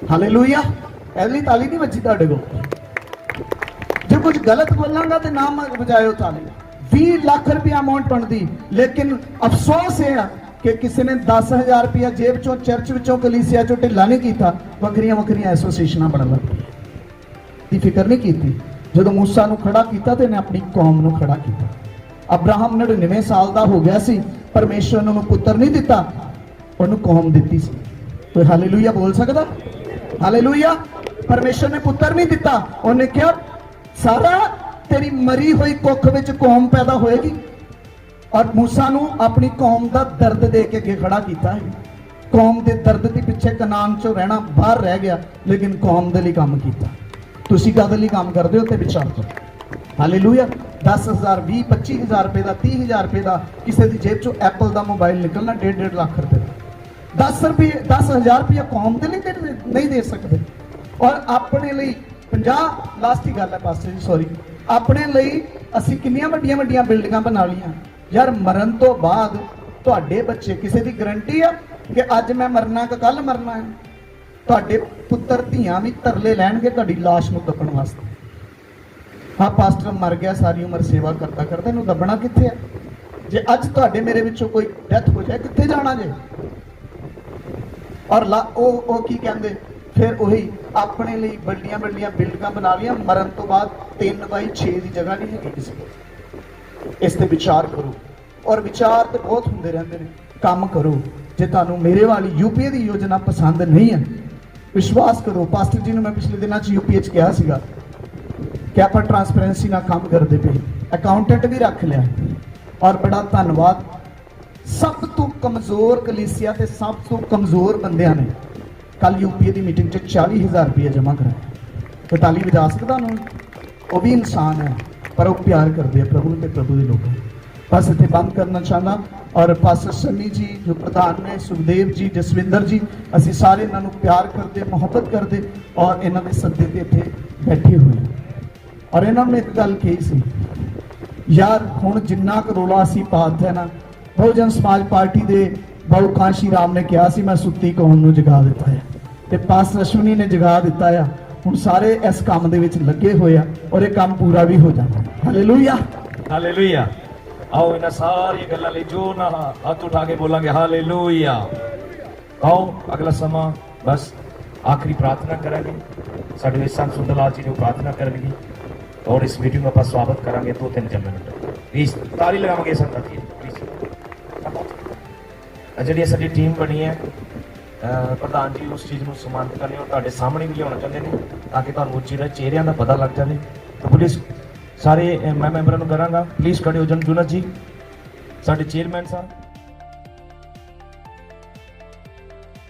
हालेलुया, पहली ताली नहीं बची तुहाडे कोल। जो कुछ गलत बोलांगा तो ना बजायो ताली। 20 लाख रुपया अमाउंट बनती, लेकिन अफसोस है कि किसी ने 10,000 रुपया जेब चो चर्च विचों कलीसिया चो ढिला नहीं किया, वक्रिया वक्रिया एसोसीएशन बन लग की फिक्र नहीं की। जो मूसा नूं खड़ा किया तो इन्हें अपनी कौम नूं खड़ा किया। अब्राहम 99 साल का हो गया सी, परमेश्वर ने उन्होंने पुत्र नहीं दिता, उन्होंने कौम दी सी। कोई हालेलुया बोल सकता? हालेलुया। परमेश्वर ने पुत्र नहीं दिता, उन्हें क्या सारा तेरी मरी हुई कुख विच कौम पैदा होएगी, और मूसा नूं अपनी कौम का दर्द दे के अगे खड़ा किया है। कौम के दर्द के पिछे कनान चो रहना बाहर रह गया, लेकिन कौम के लिए काम किया। तुसीं काहदे लई काम करदे हो ते विचार करो। हालेलुया। 10,000 20 25,000 रुपए का 30,000 रुपए का किसी की जेब चो एप्पल का मोबाइल निकलना 1.5 लाख रुपए का। 10,000 रुपया कौम के लिए नहीं दे सकते, और अपने लिए 50 लास्ट ही गल है पास्टर जी सॉरी, अपने लिए असीं किन्नियां वड्डियां वड्डियां बिल्डिंगां बना लियां। यार मरण तो बाद तुहाडे बच्चे, किसी की गारंटी है कि अज मैं मरना कि कल मरना है? तुहाडे पुत्र धीआं भी तरले लैणगे तुहाडी लाश नूं दबण वास्ते। हाँ, पास्टर मर गया, सारी उम्र सेवा करता करता, इहनूं दबना कित्थे है? जे अज तुहाडे मेरे विचों कोई डेथ हो जाए, कित्थे जाना जे? और ओ की कहंदे फिर वही अपने लिए बड़ियां बड़ियां बिल्डिंगां बना लियां, मरण तो बाद 3x6 की जगह नहीं है किसी को। इस ते विचार करो, और विचार तो बहुत होंदे रहंदे ने, काम करो। जे तुहानूं मेरे वाली यूपीए की योजना पसंद नहीं है, विश्वास करो। पास्टर जी ने मैं पिछले दिनों यूपीए च कहा सीगा कि आप ट्रांसपेरेंसी ना काम करते पे, अकाउंटेंट भी रख लिया, और बड़ा धन्यवाद। सब तो कमजोर कलीसिया ते सब तो कमजोर बंदियां ने कल यूपीए की मीटिंग 40,000 रुपया जमा कराया। तो ताली बजा सकता उन्होंने? वो भी इंसान है, पर वो प्यार करते हैं प्रभु के, प्रभु के लोगों। बस इतने बंद करना चाहना। और पास्टर सन्नी जी जो प्रधान ने, सुखदेव जी, जसविंदर जी, असी सारे इन्हों प्यार करते, मुहब्बत करते, और इन्होंने सदे ते इत्थे बैठे हुए। और इन्होंने एक गल कही सी, यार हुण जिन्ना क रौला असी पाते ना, बहुजन समाज पार्टी के बहु कांशी राम ने कहा सी मैं सुत्ती कौम नूं जगा दिता है, ते पास्टर अश्विनी ने जगा दिता है। हुण सारे इस काम दे विच लगे हुए हैं, और ये काम पूरा भी हो जाना। Hallelujah, hallelujah. आओ इन्हां सारी गल्लां लई जो ना हाथ उठा के बोलांगे हालेलुया। आओ अगला समा बस आखिरी प्रार्थना करेंगे। साडे विच संत सुंदरलाल जी जो प्रार्थना करेंगे, और इस मीटिंग में आप स्वागत करेंगे 2-3 मिनट। प्लीज ताली लगावांगे संगत जी। जी साडी टीम बनी है, प्रधान जी उस चीज़ को सम्मानित करने और तुहाडे सामने भी लियाउणा चाहते हैं, ताकि तुहानूं चेहरिਆਂ ਦਾ पता लग जाए। तो पुलिस ਸਾਰੇ ਮੈਂ ਮੈਂਬਰਾਂ ਨੂੰ ਕਰਾਂਗਾ ਪਲੀਜ਼ ਖੜੇ ਹੋ ਜਾਣ। ਜੁਨਸ ਜੀ ਸਾਡੇ ਚੇਅਰਮੈਨ ਸਾਹਿਬ।